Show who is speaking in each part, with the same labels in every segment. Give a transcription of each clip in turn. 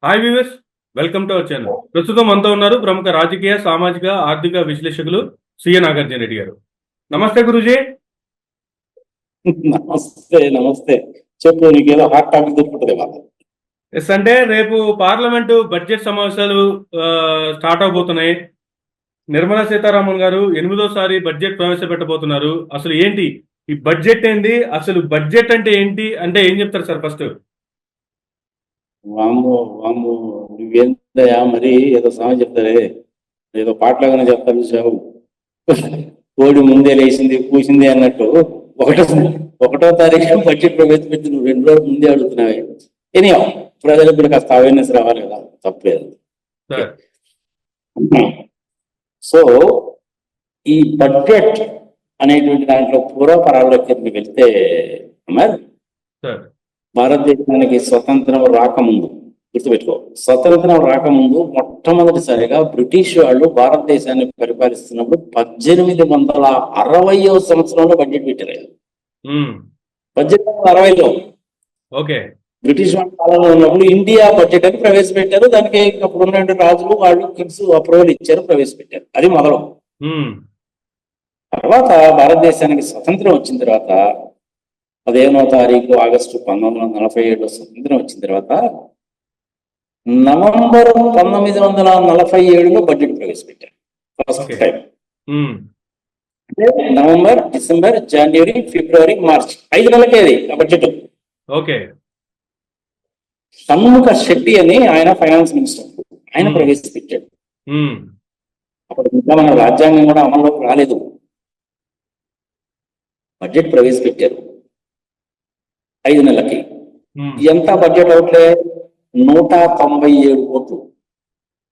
Speaker 1: Hi viewers, welcome to our channel. ప్రస్తుతం మనతో ఉన్నారు ప్రముఖ రాజకీయ, సామాజిక, ఆర్థిక విశ్లేషకులు సిఎ నాగార్జున రెడ్డి గారు. నమస్తే గురూజీ.
Speaker 2: నమస్తే నమస్తే. చెప్పు, నీకేదో హాట్ టాపిక్ దొరుకుతుంది కదా?
Speaker 1: ఎస్, అంటే రేపు పార్లమెంటు బడ్జెట్ సమావేశాలు స్టార్ట్ అవబోతున్నాయి. నిర్మలా సీతారామన్ గారు 8వ సారి బడ్జెట్ ప్రవేశపెట్టబోతున్నారు. అసలు ఏంటి ఈ బడ్జెట్? ఏంటి అసలు బడ్జెట్ అంటే ఏంటి? అంటే ఏం చెప్తారు సార్ ఫస్ట్?
Speaker 2: వాము వాము, నువ్వేందయ్యా మరి ఏదో సమయం చెప్తారే, ఏదో పాటలాగానే చెప్తాను చూసావు. కోడి ముందే లేచింది పూసింది అన్నట్టు ఒకటో ఒకటో తారీఖు బడ్జెట్ ప్రవేశపెట్టి నువ్వు 2 రోజులు ముందే అడుగుతున్నావే. ఎనీ ప్రజలకు కూడా కాస్త అవేర్నెస్ రావాలి కదా, తప్పలేదు.
Speaker 1: సార్
Speaker 2: సో ఈ బడ్జెట్ అనేటువంటి దాంట్లో పూర్వపరాల్లోకి వెళ్తే అమర్,
Speaker 1: సార్
Speaker 2: భారతదేశానికి స్వతంత్రం రాకముందు, గుర్తుపెట్టుకో, స్వతంత్రం రాకముందు మొట్టమొదటిసారిగా బ్రిటిష్ వాళ్ళు భారతదేశాన్ని పరిపాలిస్తున్నప్పుడు 1860వ సంవత్సరంలో బడ్జెట్ పెట్టారు. 1860లో
Speaker 1: ఓకే.
Speaker 2: బ్రిటిష్ వాళ్ళ కాలంలో ఉన్నప్పుడు ఇండియా బడ్జెట్ అని ప్రవేశపెట్టారు. దానికి అప్పుడు ఉన్న రాజులు వాళ్ళు కింగ్స్ అప్రూవల్ ఇచ్చారు, ప్రవేశపెట్టారు. అది మొదలు. తర్వాత భారతదేశానికి స్వతంత్రం వచ్చిన తర్వాత 15వ తారీఖు ఆగస్టు 1947లో స్వతంత్రం వచ్చిన తర్వాత నవంబర్ 1947లో బడ్జెట్ ప్రవేశపెట్టారు ఫస్ట్ టైం. అంటే నవంబర్, డిసెంబర్, జనవరి, ఫిబ్రవరి, మార్చ్ 5 నెలలకే అది ఆ బడ్జెట్.
Speaker 1: ఓకే.
Speaker 2: షణ్ముఖ శెట్టి అని ఆయన ఫైనాన్స్ మినిస్టర్, ఆయన ప్రవేశపెట్టాడు. అప్పుడు ఇంకా మన రాజ్యాంగం కూడా అమల్లోకి రాలేదు. బడ్జెట్ ప్రవేశపెట్టారు 5 నెలలకి. ఎంత బడ్జెట్ అవుట్లే? 197 కోట్లు.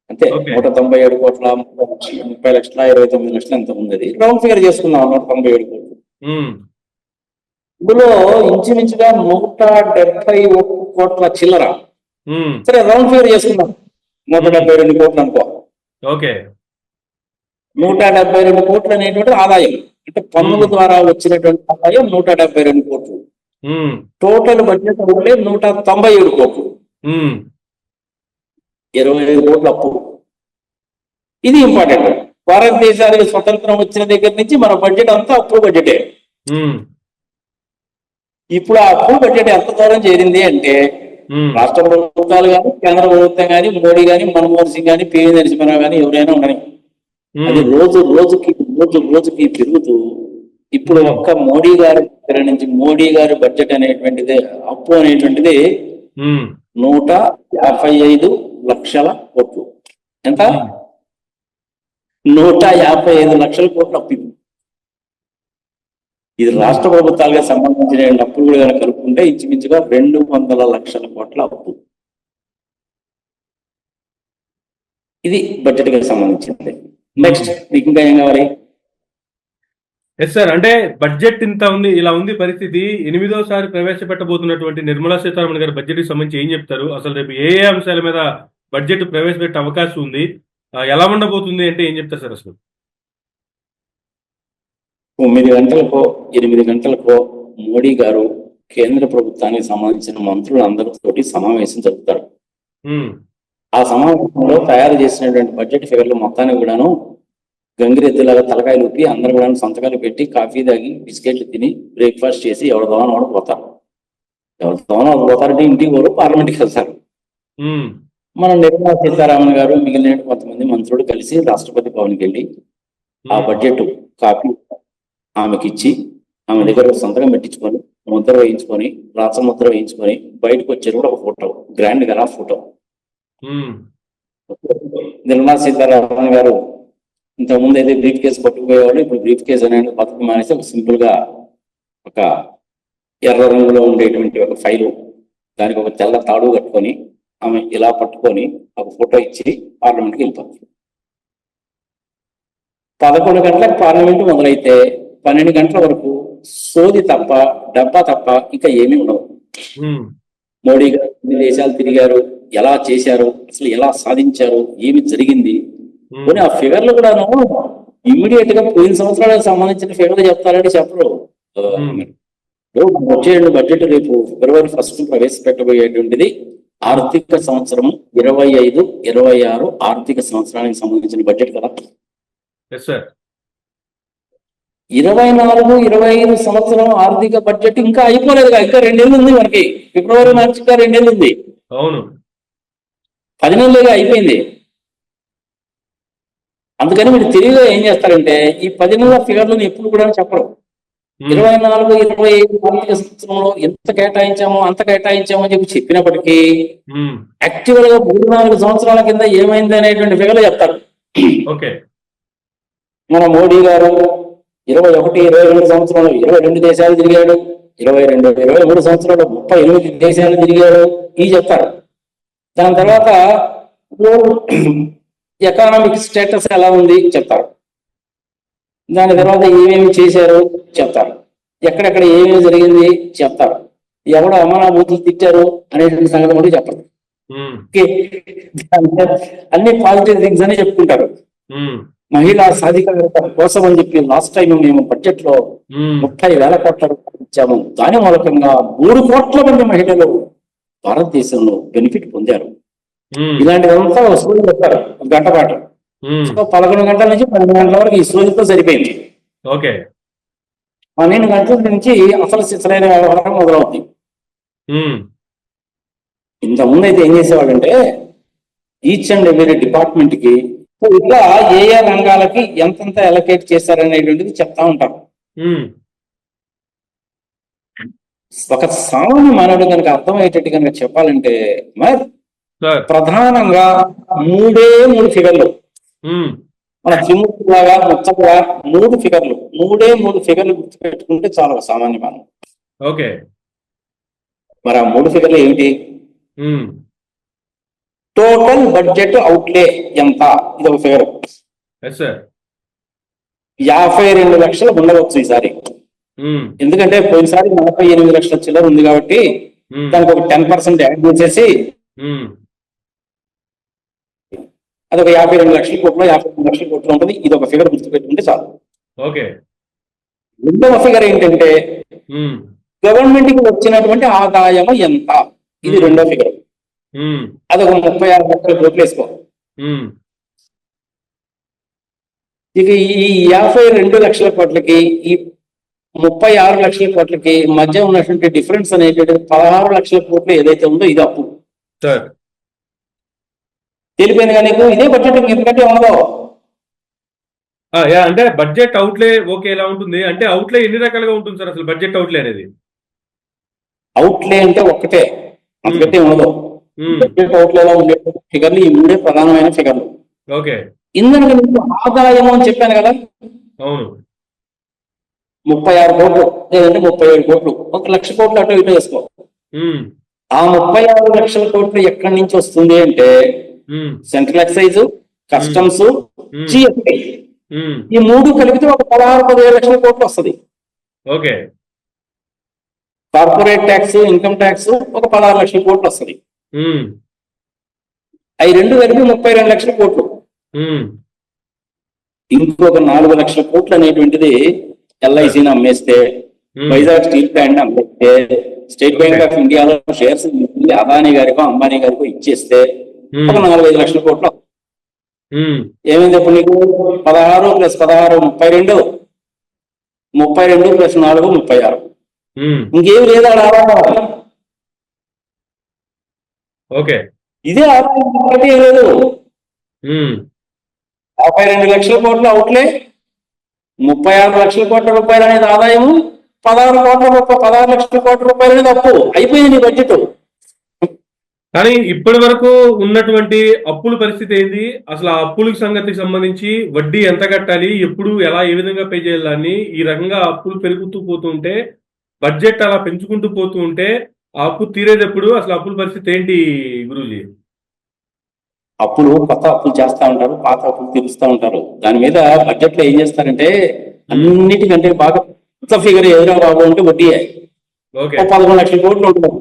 Speaker 2: అంతే, 197 కోట్ల 30 లక్షల 29 లక్షలు ఎంత ఉంది, రౌండ్ ఫిగర్ చేసుకున్నాం. 197 కోట్లు. ఇందులో ఇంచుమించుగా 171 కోట్ల చిల్లర, సరే రౌండ్ ఫిగర్ చేసుకున్నాం, 172 కోట్లు అనుకో.
Speaker 1: ఓకే.
Speaker 2: 172 కోట్లు అనేటువంటి ఆదాయం, అంటే పన్నుల ద్వారా వచ్చినటువంటి ఆదాయం 172 కోట్లు. టోటల్ బడ్జెట్ అవుట్లే 197 కోట్లు. 25 కోట్ల అప్పు. ఇది ఇంపార్టెంట్. భారతదేశానికి స్వతంత్రం వచ్చిన దగ్గర నుంచి మన బడ్జెట్ అంతా అప్పు బడ్జెటే. ఇప్పుడు ఆ అప్పు బడ్జెట్ ఎంత దూరం చేరింది అంటే, రాష్ట్ర ప్రభుత్వాలు కానీ, కేంద్ర ప్రభుత్వం కానీ, మోడీ కానీ, మన్మోహన్ సింగ్ కానీ, పివి నరసింహరావు కానీ, ఎవరైనా ఉండని, అది రోజుకి పెరుగుతూ ఇప్పుడు ఒక్క మోడీ గారి దగ్గర నుంచి మోడీ గారి బడ్జెట్ అనేటువంటిది, అప్పు అనేటువంటిది 155 లక్షల కోట్లు. ఎంత? 155 లక్షల కోట్ల అప్పు. ఇది రాష్ట్ర ప్రభుత్వాలకు సంబంధించిన అప్పులు కూడా కనుక కలుపుకుంటే ఇంచుమించుగా 200 లక్షల కోట్ల అప్పు. ఇది బడ్జెట్ కి సంబంధించింది. నెక్స్ట్ నీకు ఇంకా ఏం కావాలి?
Speaker 1: ఎస్ సార్, అంటే బడ్జెట్ ఇంత ఉంది, ఇలా ఉంది పరిస్థితి. 8వ సారి ప్రవేశపెట్టబోతున్నటువంటి నిర్మలా సీతారామన్ గారి బడ్జెట్ కి సంబంధించి ఏం చెప్తారు? అసలు రేపు ఏ ఏ అంశాల మీద బడ్జెట్ ప్రవేశపెట్టే అవకాశం ఉంది, ఎలా ఉండబోతుంది అంటే ఏం చెప్తారు సార్ అసలు?
Speaker 2: 9 గంటలకో 8 గంటలకో మోడీ గారు కేంద్ర ప్రభుత్వానికి సంబంధించిన మంత్రులందరితోటి సమావేశం జరుపుతారు. ఆ సమావేశంలో తయారు చేసినటువంటి బడ్జెట్ ఫిగర్లు మొత్తానికి కూడాను గంగిరెద్దులాగా తలకాయలు ఊపి అందరు కూడా సంతకాలు పెట్టి, కాఫీ తాగి, బిస్కెట్లు తిని, బ్రేక్ఫాస్ట్ చేసి ఎవరి దోన వాడు పోతారు. ఎవరి దోన వాడు పోతారంటే ఇంటికి పోరు, పార్లమెంట్కి వెళ్తారు. మన నిర్మలా సీతారామన్ గారు మిగిలిన కొంతమంది మంత్రులు కలిసి రాష్ట్రపతి భవన్కి వెళ్ళి ఆ బడ్జెట్ కాపీ ఆమెకి ఇచ్చి, ఆమె దగ్గర సంతకం పెట్టించుకొని, ముద్ర వేయించుకొని, రాసముద్ర వేయించుకొని బయటకు వచ్చారు కూడా ఒక ఫోటో, గ్రాండ్ గా ఫోటో. నిర్మలా సీతారామన్ గారు ఇంతకుముందు అయితే బ్రీఫ్ కేసు పట్టుకుపోయేవాళ్ళు, ఇప్పుడు బ్రీఫ్ కేసు అనేది పథకం మానేసి ఒక సింపుల్ గా ఒక ఎర్ర రంగులో ఉండేటువంటి ఒక ఫైలు, దానికి ఒక తెల్ల తాడు కట్టుకొని ఆమె ఇలా పట్టుకొని ఒక ఫోటో ఇచ్చి పార్లమెంట్కి వెళ్ళిపోతుంది. 11 గంటలకు పార్లమెంట్ మొదలైతే 12 గంటల వరకు సోది తప్ప, డబ్బా తప్ప ఇంకా ఏమీ ఉండవు. మోడీ గారు ఎన్ని దేశాలు తిరిగారు, ఎలా చేశారు, అసలు ఎలా సాధించారు, ఏమి జరిగింది, పోనీ ఆ ఫిగర్లు కూడాను ఇమ్మీడియట్ గా పోయిన సంవత్సరాలకు సంబంధించిన ఫిగర్లు చెప్తారని చెప్పరు. వచ్చే బడ్జెట్ రేపు ఫిబ్రవరి 1 ప్రవేశపెట్టబోయేటువంటిది ఆర్థిక సంవత్సరం 25-26 ఆర్థిక సంవత్సరానికి సంబంధించిన బడ్జెట్ కదా.
Speaker 1: Yes sir.
Speaker 2: 24-25 సంవత్సరం ఆర్థిక బడ్జెట్ ఇంకా అయిపోలేదుగా, ఇంకా 2 నెలలు ఉంది మనకి. ఫిబ్రవరి మార్చి ఇంకా 2 నెలలు ఉంది.
Speaker 1: అవును,
Speaker 2: 10 నెలలుగా అయిపోయింది. అందుకని మీరు తెలివిగా ఏం చేస్తారంటే ఈ 10 నెలల ఫిగర్లను ఎప్పుడు కూడా చెప్పరు. 24-25 ఆర్థిక సంవత్సరంలో ఎంత కేటాయించామో అంత కేటాయించామో అని చెప్పినప్పటికీ యాక్చువల్ గా 3-4 సంవత్సరాల కింద ఏమైంది అనేటువంటి ఫిగర్లు చెప్తారు.
Speaker 1: ఓకే.
Speaker 2: మన మోడీ గారు 21-22 సంవత్సరంలో 22 దేశాలు తిరిగాడు, 22-23 సంవత్సరంలో 38 దేశాలు తిరిగాడు, ఇవి చెప్తారు. దాని తర్వాత ఎకానమిక్ స్టేటస్ ఎలా ఉంది చెప్తారు. దాని తర్వాత ఏమేమి చేశారు చెప్తారు, ఎక్కడెక్కడ ఏమేమి జరిగింది చెప్తారు, ఎవరు అమరాబూతులు తిట్టారు అనేటువంటి సంగతి కూడా చెప్పరు. అన్ని పాజిటివ్ థింగ్స్ అని చెప్పుకుంటారు. మహిళా సాధికారత కోసం అని చెప్పి లాస్ట్ టైం మేము బడ్జెట్ లో 30,000 కోట్ల రూపాయలు ఇచ్చాము. దాని మూలకంగా 3 కోట్ల మంది మహిళలు భారతదేశంలో బెనిఫిట్ పొందారు. ఇలాంటిదంతా సోది చెప్తారు గంట పాటు. 11 గంటల నుంచి 12 గంటల వరకు ఈ సోదితో సరిపోయింది.
Speaker 1: ఓకే.
Speaker 2: 12 గంటల నుంచి అసలు శిశులైన వ్యవహారం మొదలవుతుంది. ఇంతకుముందు అయితే ఏం చేసేవాళ్ళంటే ఈచ్ అండ్ ఎవరీ డిపార్ట్మెంట్ కి ఇట్లా ఏ రంగాలకి ఎంతెంత అలొకేట్ చేశారనేటువంటిది చెప్తా ఉంటారు. ఒక సామాన్య మానవుడు కనుక అర్థమయ్యేటట్టు కనుక చెప్పాలంటే మరి ప్రధానంగా 3 ఫిగర్లు మన జిమ్ములాగా మొత్తంగా 3 ఫిగర్లు 3 ఫిగర్లు గుర్తుపెట్టుకుంటే చాలా సామాన్య మానవుడు.
Speaker 1: ఓకే.
Speaker 2: మరి ఆ 3 ఫిగర్లు ఏమిటి? టోటల్ బడ్జెట్ అవుట్లే ఎంత, ఇది ఒక ఫిగర్. 52 లక్షలు ఉండవచ్చు ఈసారి. ఎందుకంటే పోయినసారి 48 లక్షల చిల్లర ఉంది కాబట్టి దానికి ఒక 10% యాడ్ చేసేసి అదొక 52 లక్షల కోట్లు 52 లక్షల కోట్లు ఉంటుంది. ఇది ఒక ఫిగర్ గుర్తుపెట్టుకుంటే చాలు.
Speaker 1: ఓకే.
Speaker 2: రెండవ ఫిగర్ ఏంటంటే గవర్నమెంట్ కి వచ్చినటువంటి ఆదాయం ఎంత, ఇది రెండో ఫిగర్. అదొక 36 లక్షల కోట్లు వేసుకో. ఇక ఈ 52 లక్షల కోట్లకి ఈ 36 లక్షల కోట్లకి మధ్య ఉన్నటువంటి డిఫరెన్స్ అనేటువంటి 16 లక్షల కోట్లు ఏదైతే ఉందో ఇది అప్పు. తెలిపోయింది కానీ ఇదే బడ్జెట్ ఎందుకంటే ఉండదు.
Speaker 1: అంటే బడ్జెట్ అవుట్లే ఓకే ఎలా ఉంటుంది అంటే అవుట్లే ఎన్ని రకాలుగా ఉంటుంది సార్ అసలు బడ్జెట్ అవుట్లే అనేది?
Speaker 2: అవుట్లే అంటే ఒక్కటే, అందుకంటే ఉండదు. బడ్జెట్ అవుట్లేలో ఉండే ఫిగర్లు ఈ 3 ప్రధానమైన ఫిగర్లు.
Speaker 1: ఓకే.
Speaker 2: ఇందులో ఆదాయం అని చెప్పాను కదా,
Speaker 1: అవును,
Speaker 2: 36 కోట్లు లేదంటే 37 కోట్లు, 1 లక్ష కోట్లు అటు ఇటు వేసుకో. ఆ 36 లక్షల కోట్లు ఎక్కడి నుంచి వస్తుంది అంటే సెంట్రల్ ఎక్సైజ్, కస్టమ్స్, జిఎస్టీ ఈ 3 కలిపితే ఒక 16-17 లక్షల కోట్లు వస్తుంది.
Speaker 1: Okay.
Speaker 2: Corporate tax, income tax ఒక 16 లక్షల కోట్లు వస్తుంది. అవి 2 కలిపి 32 లక్షల కోట్లు. ఇంకొక 4 లక్షల కోట్లు అనేటువంటిది ఎల్ఐసిని అమ్మేస్తే, వైజాగ్ స్టీల్ ప్లాంట్ అమ్మేస్తే, స్టేట్ బ్యాంక్ ఆఫ్ ఇండియాలో షేర్స్ అదానీ గారికో అంబానీ గారికో ఇచ్చేస్తే ఒక 4-5 లక్షల కోట్లు. ఏమైంది ఇప్పుడు నీకు? 16 + 16 32, 32 + 4 36. ఇంకేం లేదా ఆదాయం?
Speaker 1: ఓకే.
Speaker 2: ఇదే ఆదాయం లేదు. 52 లక్షల కోట్లు అవుట్లే, 36 లక్షల కోట్ల రూపాయలు అనేది ఆదాయము, 16 లక్షల కోట్ల రూపాయలు అనేది అప్పు. అయిపోయింది నీ బడ్జెట్.
Speaker 1: కానీ ఇప్పటి వరకు ఉన్నటువంటి అప్పుల పరిస్థితి ఏంది అసలు? ఆ అప్పులకు సంగతికి సంబంధించి వడ్డీ ఎంత కట్టాలి, ఎప్పుడు ఎలా ఏ విధంగా పే చేయాలని ఈ రకంగా అప్పులు పెరుగుతూ పోతుంటే, బడ్జెట్ అలా పెంచుకుంటూ పోతూ ఉంటే ఆ అప్పు తీరేటప్పుడు అసలు అప్పుల పరిస్థితి ఏంటి గురూజీ?
Speaker 2: అప్పులు కొత్త అప్పులు చేస్తా ఉంటారు, పాత అప్పులు తీరుస్తూ ఉంటారు. దాని మీద బడ్జెట్ లో ఏం చేస్తారంటే అన్నిటికంటే బాగా కొత్త ఫిగర్ ఎదురా బాబు అంటే వడ్డీయే. 11 లక్షల కోట్లు ఉంటుంది.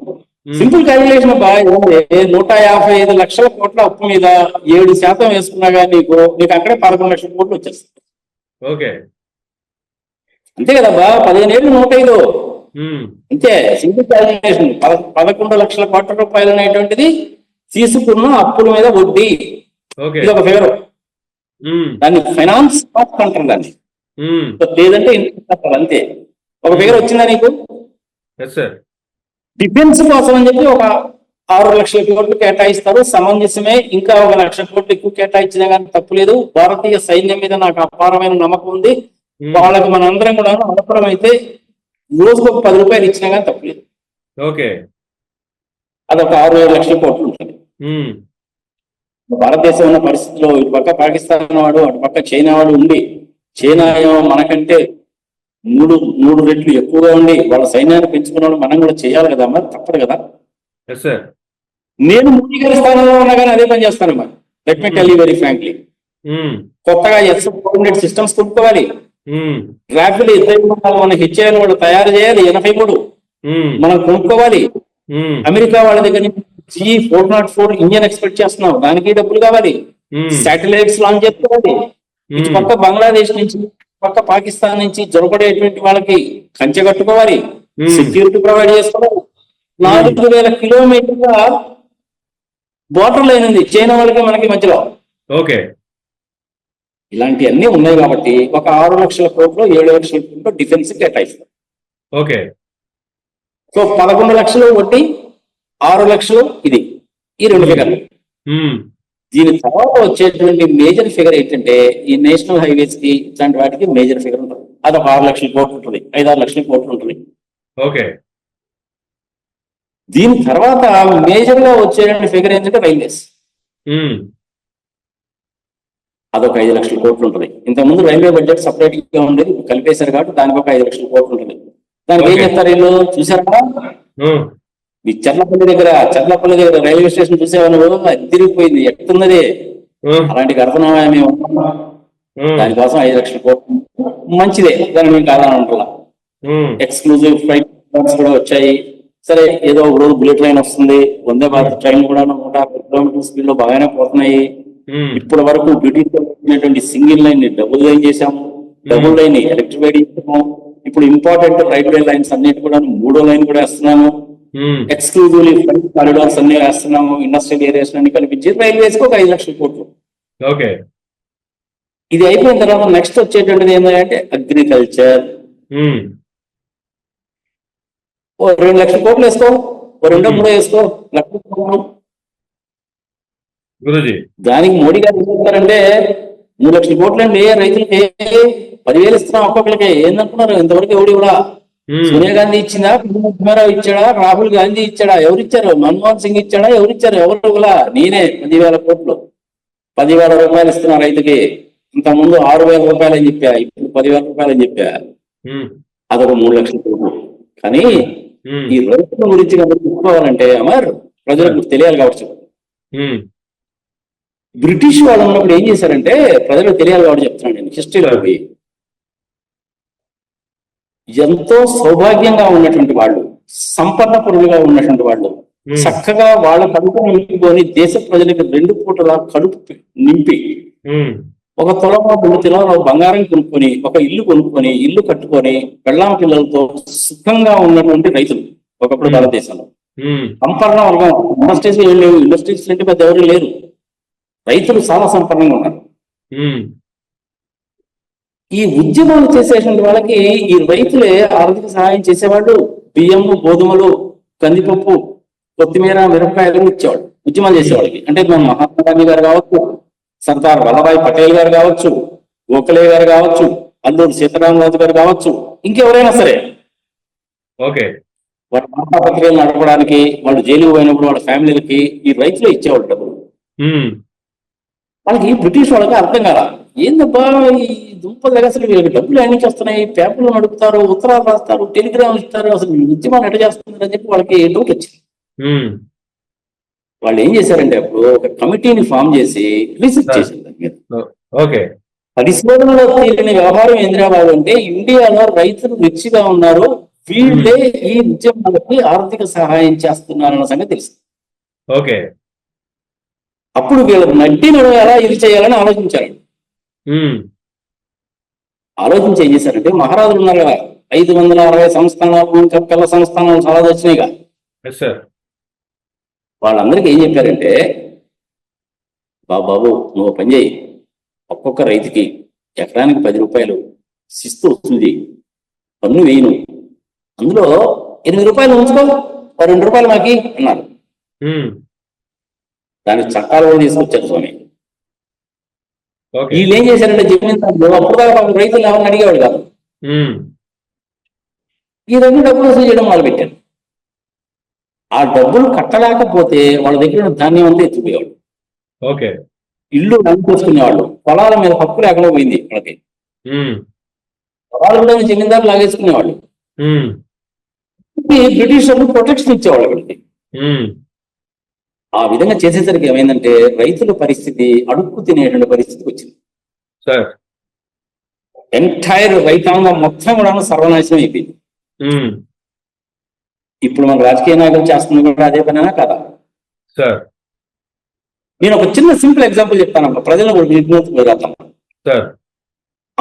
Speaker 2: సింపుల్ క్యాలిక్యులేషన్ అబ్బా. 155 లక్షల కోట్ల అప్పు మీద 7% వేసుకున్నా కానీ నీకు అక్కడే 11 లక్షల కోట్లు వచ్చేస్తుంది.
Speaker 1: ఓకే.
Speaker 2: అంతే కదబ్బా. 15 ఏళ్ళు 105. అంతే, సింపుల్ క్యాలిక్యులేషన్. 11 లక్షల కోట్ల రూపాయలు అనేటువంటిది తీసుకున్న అప్పుల మీద వడ్డీ. ఇది ఒక ఫిగర్. దాన్ని ఫైనాన్స్ కాస్ట్ అంటారు దాన్ని, లేదంటే ఇంట్రెస్ట్ అంటారు, అంతే. ఒక ఫిగర్ వచ్చిందా నీకు? డిఫెన్స్ కోసం అని చెప్పి ఒక 6 లక్షల కోట్లు కేటాయిస్తారు, సమంజసమే. ఇంకా 1 లక్ష కోట్లు ఎక్కువ కేటాయించినా కానీ తప్పులేదు. భారతీయ సైన్యం మీద నాకు అపారమైన నమ్మకం ఉంది. వాళ్ళకి మనందరం కూడా అవసరం అయితే రోజుకు ఒక 10 రూపాయలు ఇచ్చినా కానీ తప్పులేదు. అదొక 6-7 లక్షల కోట్లు ఉంటుంది. భారతదేశం ఉన్న పరిస్థితిలో ఇటు పక్క పాకిస్తాన్ వాడు, అటు పక్క చైనా వాడు ఉండి, చైనా మనకంటే మూడు రెట్లు ఎక్కువగా ఉండి వాళ్ళ సైన్యాన్ని పెంచుకున్న మనం కూడా చేయాలి కదా, మరి తప్పదు కదా. నేను మోడీ గారి స్థానంలో ఉన్నా కానీ అదే పని చేస్తాను. మరి let me tell you very frankly, కొత్తగా S-400 సిస్టమ్స్ కొనుక్కోవాలి. రాఫెల్ మన హెచ్ఏఎల్ వాళ్ళు తయారు చేయాలి 83, మనం కొనుక్కోవాలి. అమెరికా వాళ్ళ దగ్గర నుంచి G404 ఇంజన్ ఎక్స్పెక్ట్ చేస్తున్నాం, దానికి డబ్బులు కావాలి. శాటిలైట్స్ లాంచ్ చేసుకోవాలి. ఇటు పక్క బంగ్లాదేశ్ నుంచి, పక్క పాకిస్తాన్ నుంచి జొరపడేటువంటి వాళ్ళకి కంచె కట్టుకోవాలి, సెక్యూరిటీ ప్రొవైడ్ చేసుకోవాలి. 4000 కిలోమీటర్ల బోర్డర్ లైన్ ఉంది చైనా వాళ్ళకి మనకి మధ్యలో. ఇలాంటివన్నీ ఉన్నాయి కాబట్టి ఒక 6 లక్షల కోట్లు 7 లక్షల కోట్లు డిఫెన్స్ కేటాయిస్తారు. సో 11 లక్షలు వడ్డీ, 6 లక్షలు ఇది, ఈ 2 ఫిగర్లు. దీని తర్వాత వచ్చేటువంటి మేజర్ ఫిగర్ ఏంటంటే ఈ నేషనల్ హైవేస్ కి ఇట్లాంటి వాటికి మేజర్ ఫిగర్ ఉంటుంది. అది ఒక 6 లక్షల కోట్లు ఉంటుంది, 5-6 లక్షల కోట్లు ఉంటుంది. దీని తర్వాత మేజర్ గా వచ్చేటువంటి ఫిగర్ ఏంటంటే రైల్వేస్. అదొక 5 లక్షల కోట్లు ఉంటుంది. ఇంతకుముందు రైల్వే బడ్జెట్ సపరేట్ గా ఉండేది, కలిపేశారు కాబట్టి దానికి ఒక 5 లక్షల కోట్లు ఉంటుంది. దానికి ఏం చెప్తారు వీళ్ళు? చూసారా, ఈ చర్లపల్లి దగ్గర రైల్వే స్టేషన్ చూసేవాళ్ళు తిరిగిపోయింది, ఎట్టున్నది. అలాంటి కడుతున్నామా మేము? దానికోసం 5 లక్షల కోట్లు మంచిదే, దాన్ని మేము కాదనుకుంటున్నా. ఎక్స్క్లూజివ్ ఫ్లైట్ కూడా వచ్చాయి. సరే, ఏదో ఒక రోజు బుల్లెట్ ట్రైన్ వస్తుంది, వందే భారత్ ట్రైన్ కూడా 150 కిలోమీటర్ స్పీడ్ లో బాగానే పోతున్నాయి. ఇప్పటి వరకు బ్రిటిష్ సింగిల్ లైన్ ని డబుల్ లైన్ చేశాము, డబుల్ లైన్ ని ఎలక్ట్రిఫైడ్ చేసాము. ఇప్పుడు ఇంపార్టెంట్ రైల్వే లైన్స్ అన్నిటి కూడా 3వ లైన్ కూడా వేస్తున్నాము. ఎక్స్క్లూజివ్లీ ఫ్లైట్ కారిడార్స్ అన్ని వేస్తున్నాము. ఇండస్ట్రియల్ ఏరియాస్ అన్ని కనిపించి రైల్వేస్ కి ఒక 5 లక్షల కోట్లు. ఇది అయిపోయిన తర్వాత నెక్స్ట్ వచ్చేటువంటిది ఏంటంటే అగ్రికల్చర్. 2 లక్షల కోట్లు వేసుకో, 2-3 వేసుకో, దానికి మోడీ గారు ఏం చెప్తారంటే 3 లక్షల కోట్లు అండి రైతులకి 10,000 ఇస్తున్నాం ఒక్కొక్కరికి. ఏందనుకున్నారు? ఇంతవరకు ఎవడు కూడా సోనియా గాంధీ ఇచ్చిందా, కుమారావు ఇచ్చాడా, రాహుల్ గాంధీ ఇచ్చాడా, ఎవరిచ్చారు? మన్మోహన్ సింగ్ ఇచ్చాడా, ఎవరిచ్చారు? ఎవరు కూడా నేనే 10,000 కోట్లు, 10,000 రూపాయలు ఇస్తున్నా రైతుకి. ఇంతకుముందు 6,000 రూపాయలు అని చెప్పా, ఇప్పుడు 10,000 రూపాయలు అని చెప్పా. అదొక 3 లక్షల కోట్లు. కానీ ఈ రైతుల గురించి చెప్పుకోవాలంటే అమర్ ప్రజలకు తెలియాలి కాబట్టి, బ్రిటిష్ వాళ్ళు ఉన్నప్పుడు ఏం చేశారంటే ప్రజలకు తెలియాలి కాబట్టి చెప్తున్నాను నేను. హిస్టరీలో పోయి ఎంతో సౌభాగ్యంగా ఉన్నటువంటి వాళ్ళు, సంపన్న పరులుగా ఉన్నటువంటి వాళ్ళు, చక్కగా వాళ్ళ కడుపు నింపుకొని దేశ ప్రజలకు 2 పూటల కడుపు నింపి, ఒక తులమో 2 తులాల బంగారం కొనుక్కొని, ఒక ఇల్లు కొనుక్కొని, ఇల్లు కట్టుకొని, పెళ్ళాం పిల్లలతో సుఖంగా ఉన్నటువంటి రైతులు ఒకప్పుడు భారతదేశంలో. సంపన్న వర్గం. ఇండస్ట్రీస్ ఏం లేవు, ఇండస్ట్రీస్ అంటే పెద్ద ఎవరు లేరు, రైతులు చాలా సంపన్నంగా ఉన్నారు. ఈ ఉద్యమాలు చేసేటువంటి వాళ్ళకి ఈ రైతులే ఆర్థిక సహాయం చేసేవాళ్ళు. బియ్యము, గోధుమలు, కందిపప్పు, కొత్తిమీర, మిరపకాయలు ఇచ్చేవాళ్ళు ఉద్యమాలు చేసేవాళ్ళకి. అంటే మన మహాత్మా గాంధీ గారు కావచ్చు, సర్దార్ వల్లభాయ్ పటేల్ గారు కావచ్చు, గోఖలే గారు కావచ్చు, అల్లూరి సీతారామరాజు గారు కావచ్చు, ఇంకెవరైనా సరే వాళ్ళ వార్తాపత్రికలు నడపడానికి, వాళ్ళు జైలుకు పోయినప్పుడు వాళ్ళ ఫ్యామిలీలకి ఈ రైతులే ఇచ్చేవాళ్ళు డబ్బులు. వాళ్ళకి బ్రిటిష్ వాళ్ళకి అర్థం కాల, ఏందబ్బా ఈ దుంపలు అసలు వీళ్ళకి డబ్బులు ఎన్ని వస్తున్నాయి, పేపర్లు నడుపుతారు, ఉత్తరాలు రాస్తారు, టెలిగ్రామ్ ఇస్తారు, అసలు ఉద్యమాలు ఎట్లా చేస్తున్నారు అని చెప్పి వాళ్ళకి డౌట్ వచ్చింది. వాళ్ళు ఏం చేశారంటే అప్పుడు ఒక కమిటీని ఫామ్ చేసి రీసెర్చ్ చేసింది దాని మీద. పరిశోధనలో తేలిన వ్యవహారం ఏంద్రాబాబు అంటే ఇండియాలో రైతులు రిచ్గా ఉన్నారు, వీళ్ళే ఈ ఉద్యమాలకి ఆర్థిక సహాయం చేస్తున్నారన్న సంగతి తెలుసు. అప్పుడు వీళ్ళ నడ్డిని ఎలా ఇది చేయాలని ఆలోచించారు. ఆలోచించి ఏం చేశారంటే మహారాజులు ఉన్నారు కదా, 560 సంస్థానాలు ఇంకా పిల్ల సంస్థానాలు చాలా వచ్చినాయిగా.
Speaker 1: Yes sir.
Speaker 2: వాళ్ళందరికీ ఏం చెప్పారంటే, బాబు నువ్వు పని చేయి, ఒక్కొక్క రైతుకి ఎకరానికి 10 రూపాయలు శిస్తు వస్తుంది, పన్ను వేయను, అందులో 8 రూపాయలు ఉంచుకో, 2 రూపాయలు మాకి అన్నారు. దానికి చట్టాలు కూడా తీసుకొచ్చారు స్వామి. వీళ్ళు ఏం చేశారంటే జమీందారులు అప్పుడు దాకా రైతులు ఎవరిని అడిగేవాడు కాదు, ఈ రెండు డబ్బులు వసూలు చేయడం మొదలుపెట్టారు. ఆ డబ్బులు కట్టలేకపోతే వాళ్ళ దగ్గర ఉన్న ధాన్యం అంతా ఎత్తుకుపోయేవాడు, ఇల్లు చేసుకునేవాళ్ళు, పొలాల మీద హక్కు లేకుండా పోయింది వాళ్ళకి, పొలాలు కూడా జమీందారులు లాగేసుకునేవాళ్ళు. బ్రిటిష్ వాళ్ళు ప్రొటెక్షన్ ఇచ్చేవాళ్ళు వాళ్ళకి. ఆ విధంగా చేసేసరికి ఏమైందంటే రైతుల పరిస్థితి అడుక్కు తినేటువంటి పరిస్థితికి వచ్చింది. ఎంటైర్ రైతాంగం మొత్తం కూడా సర్వనాశనం అయిపోయింది. ఇప్పుడు మన రాజకీయ నాయకులు చేస్తుంది కూడా అదే పనేనా కదా? నేను ఒక చిన్న సింపుల్ ఎగ్జాంపుల్ చెప్తాను, ప్రజలను కూడా విజ్ఞప్తి.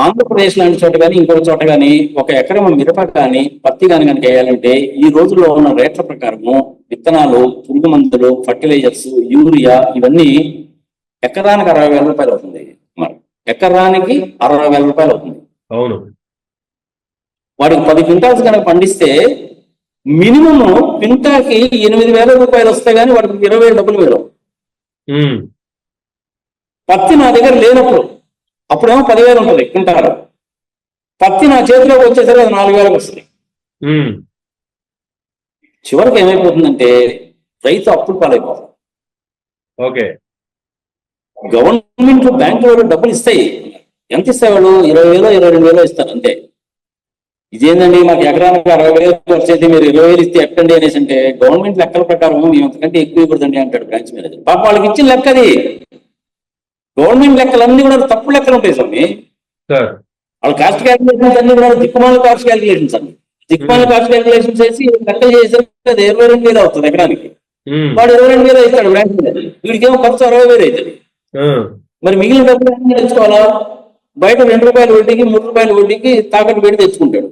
Speaker 2: ఆంధ్రప్రదేశ్ లాంటి చోట కానీ ఇంకొక చోట కానీ ఒక ఎకరం మిరప కానీ పత్తి కానీ కనుక వేయాలంటే ఈ రోజుల్లో ఉన్న రేట్ల ప్రకారము విత్తనాలు, పురుగు మందులు, ఫర్టిలైజర్స్, యూరియా ఇవన్నీ ఎకరానికి 60,000 రూపాయలు అవుతుంది. మరి ఎకరానికి 60,000 రూపాయలు అవుతుంది.
Speaker 1: అవును.
Speaker 2: వాడికి 10 క్వింటాల్స్ కనుక పండిస్తే మినిమం క్వింటాకి 8,000 రూపాయలు వస్తాయి కానీ వాడికి 20,000 డబ్బులు వేయడం. పత్తి నా దగ్గర లేనప్పుడు అప్పుడేమో 10,000 ఉంటుంది క్వింటాలు, పత్తి నా చేతిలోకి వచ్చేసరికి అది 4,000 వస్తుంది. చివరికి ఏమైపోతుందంటే రైతు అప్పులు పాలైపోతుంది. గవర్నమెంట్ బ్యాంకులో డబ్బులు ఇస్తాయి, ఎంత ఇస్తాయి వాళ్ళు? 20,000 22,000 ఇస్తారు అంతే. ఇదేంటండి మాకు ఎకరానికి 60,000 వచ్చేది, మీరు 20,000 ఇస్తే ఎక్కండి అనేసి అంటే గవర్నమెంట్ లెక్కల ప్రకారం మేము ఎంతకంటే ఎక్కువ ఇవ్వదండి అంటాడు బ్రాంచ్ మేనేజర్. పాప వాళ్ళకి ఇచ్చిన లెక్క అది. గవర్నమెంట్ లెక్కలన్నీ కూడా తప్పు లెక్కలు ఉంటాయి స్వామి. వాళ్ళ కాస్ట్ క్యాలిక్యులేషన్స్ అన్ని కూడా దిక్కుమాల కాస్ట్ క్యాలిక్యులేషన్స్ అండి. దిక్కుమాల కాస్ట్ క్యాలిక్యులేషన్స్ చేసి లెక్క చేసేసరికి అది 22,000 అవుతుంది ఎకరానికి. వాడు 22,000 ఇస్తాడు బ్రాంచ్ మేనేజర్, వీడికేమో ఖర్చు 60,000 అవుతుంది. మరి మిగిలిన డబ్బులు అన్ని తెచ్చుకోవాలా? బయట 2 రూపాయల వడ్డీకి 3 రూపాయల వడ్డీకి తాకట్టు పెట్టి తెచ్చుకుంటాడు.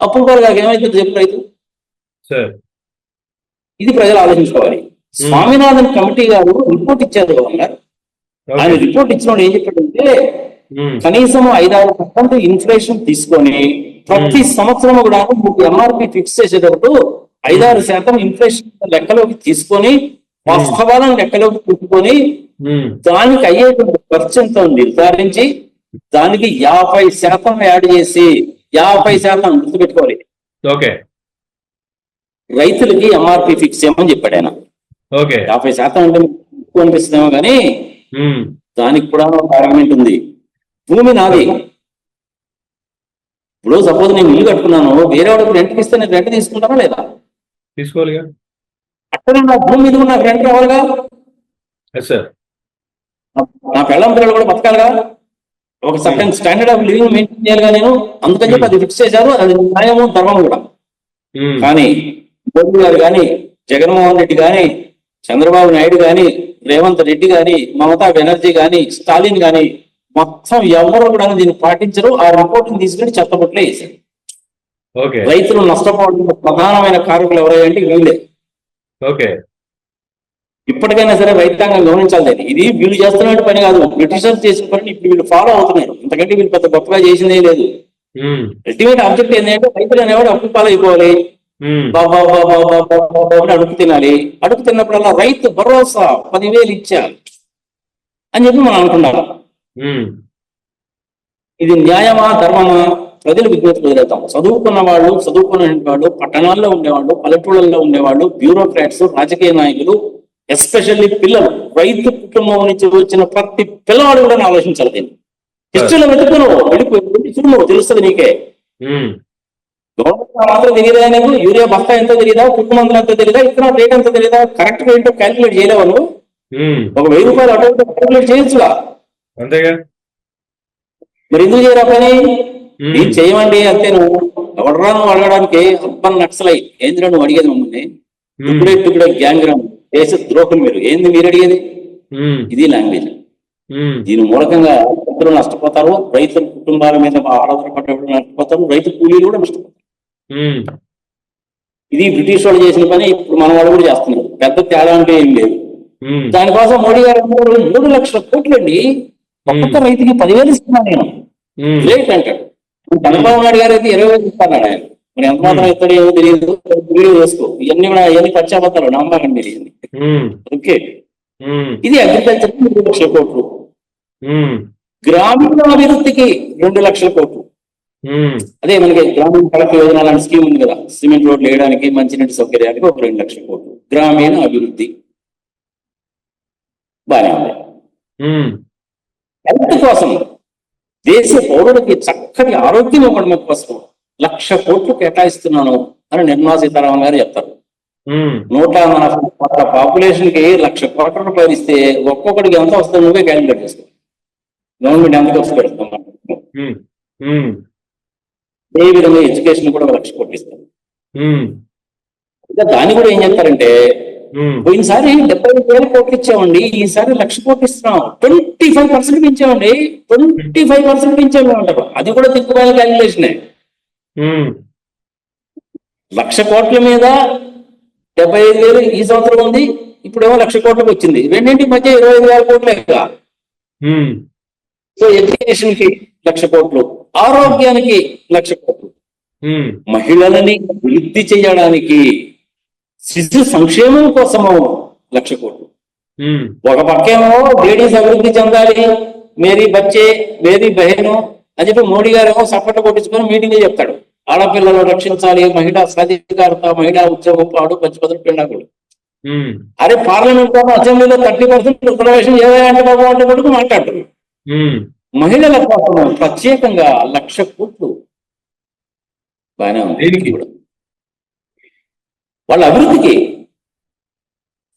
Speaker 2: అప్పుడు కూడా ఏమైతుంది చెప్పు రైతు? ఇది ప్రజలు ఆలోచించుకోవాలి. స్వామినాథన్ కమిటీ గారు రిపోర్ట్ ఇచ్చారు గవర్నర్. ఆయన రిపోర్ట్ ఇచ్చినప్పుడు ఏం చెప్పాడంటే కనీసం 5-6% ఇన్ఫ్లేషన్ తీసుకొని ప్రతి సంవత్సరం కూడా ఎంఆర్పి ఫిక్స్ చేసేటప్పుడు 5-6% ఇన్ఫ్లేషన్ లెక్కలోకి తీసుకొని వాస్తవాలను లెక్కలోకి తీసుకొని దానికి అయ్యేటువంటి ఖర్చు ఎంత నిర్ధారించి దానికి 50% యాడ్ చేసి 50% గుర్తుపెట్టుకోవాలి. రైతులకి ఎంఆర్పి ఫిక్స్ చేయమని చెప్పాడు ఆయన. 50% అంటే ఎక్కువ అనిపిస్తుందేమో కానీ దానికి కూడా ఒక ఆర్గ్యుమెంట్ ఉంది. భూమి నాది. ఇప్పుడు సపోజ్ నేను ఇల్లు కట్టుకున్నాను, వేరే వాడికి రెంట్కి ఇస్తే నేను రెంట్ తీసుకుంటానా లేదా?
Speaker 1: తీసుకోవాలిగా.
Speaker 2: అక్కడ నా భూమి మీద నాకు రెంట్ రావాలిగా. నా పెళ్ళం పిల్లలు కూడా బతకాలిగా. ఒక certain standard of living maintain చేయాలిగా నేను. అందుకని చెప్పి అది ఫిక్స్ చేశారు, అది న్యాయము ధర్మం కూడా. కానీ మోదీ గారు కానీ, జగన్మోహన్ రెడ్డి కానీ, చంద్రబాబు నాయుడు కానీ, రేవంత్ రెడ్డి కానీ, మమతా బెనర్జీ కానీ, స్టాలిన్ కానీ మొత్తం ఎవరు కూడా దీన్ని పాటించరు. ఆ రిపోర్ట్ ని తీసుకుని చెత్తబొట్లే వేశారు. రైతులు నష్టపోవడం ప్రధానమైన కారకులు ఎవరంటే వీళ్ళే. ఇప్పటికైనా సరే రైతాంగం గమనించాలి. ఇది వీళ్ళు చేస్తున్న పని కాదు, బ్రిటిషర్స్ చేసిన పని ఇప్పుడు వీళ్ళు ఫాలో అవుతున్నారు. ఇంతకంటే వీళ్ళు పెద్ద గొప్పగా చేసిందే లేదు. అల్టిమేట్ ఆబ్జెక్ట్ ఏంటంటే రైతులు అనేవాడు అప్పు పాలైపోవాలి, బాబా అడుగు తినాలి. అడుగు తిన్నప్పుడల్లా రైతు భరోసా 10,000 ఇచ్చారు అని చెప్పి మనం అనుకున్నాం. ఇది న్యాయమా ధర్మమా? ప్రజలు విజ్ఞప్తి వదిలేద్దాం. చదువుకున్న వాళ్ళు, పట్టణాల్లో ఉండేవాళ్ళు, పల్లెటూళ్ళల్లో ఉండేవాళ్ళు, బ్యూరోక్రాట్స్, రాజకీయ నాయకులు, ఎస్పెషల్లీ పిల్లలు, రైతు కుటుంబం నుంచి వచ్చిన ప్రతి పిల్లవాడు కూడా ఆలోచించాలి. దీన్ని హిస్టరీలో వెతుకును వెళ్ళిపోయి చూడు, తెలుస్తుంది నీకే. గవర్నమెంట్ మాత్రం తెలియదా నీకు? యూరియా బస్తా ఎంతో తెలియదా? పుట్టు మందులు ఎంతో తెలియదా? ఇతర రేట్ ఎంతో తెలియదా? కరెక్ట్ గా ఏంటో క్యాల్కులేట్ చేయలేవు నువ్వు. ఒక 1,000 రూపాయలు అటు క్యాల్కులేట్ చేయొచ్చుగా. అంతేగా. మరి ఎందుకు చేయరా పని? నేను చేయమండి అంతే. నువ్వు ఎవడరా నువ్వు అడగడానికి? అబ్బన్ నక్సలై ఏంద్రా నువ్వు అడిగేది మమ్మల్ని? టుకుడే గ్యాంగ్ రా, దేశ ద్రోహులు మీరు. ఏంది మీరు అడిగేది? ఇది లాంగ్వేజ్. దీని మూలకంగా రైతులు నష్టపోతారు, రైతుల కుటుంబాల మీద ఆధారపడ్డ నష్టపోతారు, రైతు కూలీలు కూడా నష్టపోతారు.
Speaker 1: ఉమ్,
Speaker 2: ఇది బ్రిటిష్ వాళ్ళు చేసిన పని ఇప్పుడు మన వాళ్ళు కూడా చేస్తున్నారు. పెద్ద తేడా అంటే ఏం లేదు.
Speaker 1: ఉమ్,
Speaker 2: దానికోసం మోడీ గారు 3 లక్షల కోట్లు అండి. ఒక్కొక్క రైతుకి 10,000 ఇస్తున్నాను నేను,
Speaker 1: ఉమ్,
Speaker 2: గ్రేట్ అంటాడు. చంద్రబాబు నాయుడు గారు అయితే 20,000 ఇస్తాడు ఆయన. మరి ఎంత మాత్రం ఇస్తాడు ఏమో తెలియదు, వీడియో వేసుకో. ఇవన్నీ కూడా అవన్నీ పచ్చాబద్దాలు, నమ్మకండి మీరు ఇవన్నీ.
Speaker 1: ఉమ్,
Speaker 2: ఓకే,
Speaker 1: ఉమ్,
Speaker 2: ఇది అగ్రికల్చర్ 3 లక్షల కోట్లు.
Speaker 1: ఉమ్,
Speaker 2: గ్రామీణ అభివృద్ధికి 2 లక్షల కోట్లు.
Speaker 1: ఉమ్,
Speaker 2: అదే మనకి గ్రామీణ సడక్ యోజన లాంటి స్కీమ్ ఉంది కదా, సిమెంట్ రోడ్లు వేయడానికి, మంచినీటి సౌకర్యానికి ఒక 2 లక్షల కోట్లు. గ్రామీణ అభివృద్ధి బానే ఉంది.
Speaker 1: ఉమ్,
Speaker 2: హెల్త్ కోసం, దేశ పౌరుడికి చక్కటి ఆరోగ్యం ఇవ్వడం కోసం 1,00,000 కోట్లు కేటాయిస్తున్నాను అని నిర్మలా సీతారామన్ గారు చెప్తారు.
Speaker 1: ఉమ్,
Speaker 2: 140 కోట్ల పాపులేషన్ కి 1,00,000 కోట్ల రూపాయలు ఇస్తే ఒక్కొక్కడికి ఎంత వస్తుందో నువ్వే క్యాలిక్యులేట్ చేసుకో. గవర్నమెంట్ ఎంత ఖర్చు పెడుతుంది.
Speaker 1: ఉమ్, ఉమ్,
Speaker 2: ఏ విధంగా ఎడ్యుకేషన్ కూడా 1,00,000 కోట్లు ఇస్తారు.
Speaker 1: ఉమ్,
Speaker 2: ఇంకా దాన్ని కూడా ఏం చెప్తారంటే,
Speaker 1: ఉమ్,
Speaker 2: పోయినసారి 75,000 కోట్లు ఇచ్చామండి, ఈసారి 1,00,000 కోట్లు ఇస్తున్నాం, 25% పెంచామండి, 25% పెంచాము అంటారు. అది కూడా దిక్కుమాల క్యాలిక్యులేషనే.
Speaker 1: ఉమ్,
Speaker 2: 1,00,000 కోట్ల మీద 75,000 ఈ సంవత్సరం ఉంది, ఇప్పుడేమో 1,00,000 కోట్లకు వచ్చింది. రెండింటి మధ్య 25,000 కోట్లే కదా.
Speaker 1: ఉమ్,
Speaker 2: సో ఎడ్యుకేషన్ కి 1,00,000 కోట్లు, ఆరోగ్యానికి 1,00,000 కోట్లు,
Speaker 1: ఉమ్,
Speaker 2: మహిళలని వృద్ధి చేయడానికి, శిశు సంక్షేమం కోసము 1,00,000 కోట్లు.
Speaker 1: ఉమ్,
Speaker 2: ఒక పక్కేమో లేడీస్ అభివృద్ధి చెందాలి, మేరీ బచ్చే మేరీ బహను అని చెప్పి మోడీ గారు ఏమో సపోర్ట్ కొట్టించుకొని మీటింగ్ చెప్తాడు. ఆడపిల్లలు రక్షించాలి, మహిళా సాధికారత, మహిళా ఉద్యోగం పాడు, పంచిపదులు పిండాకులు.
Speaker 1: ఉమ్,
Speaker 2: అరే పార్లమెంట్ లో అసెంబ్లీలో 30% రిజర్వేషన్ ఏదైనా బాబు అంటే కొడుకు మాట్లాడతారు.
Speaker 1: ఉమ్,
Speaker 2: మహిళల కోసం ప్రత్యేకంగా 1,00,000 కోట్లు బాగానే ఉంది.
Speaker 1: దేనికి?
Speaker 2: కూడా వాళ్ళ అభివృద్ధికి,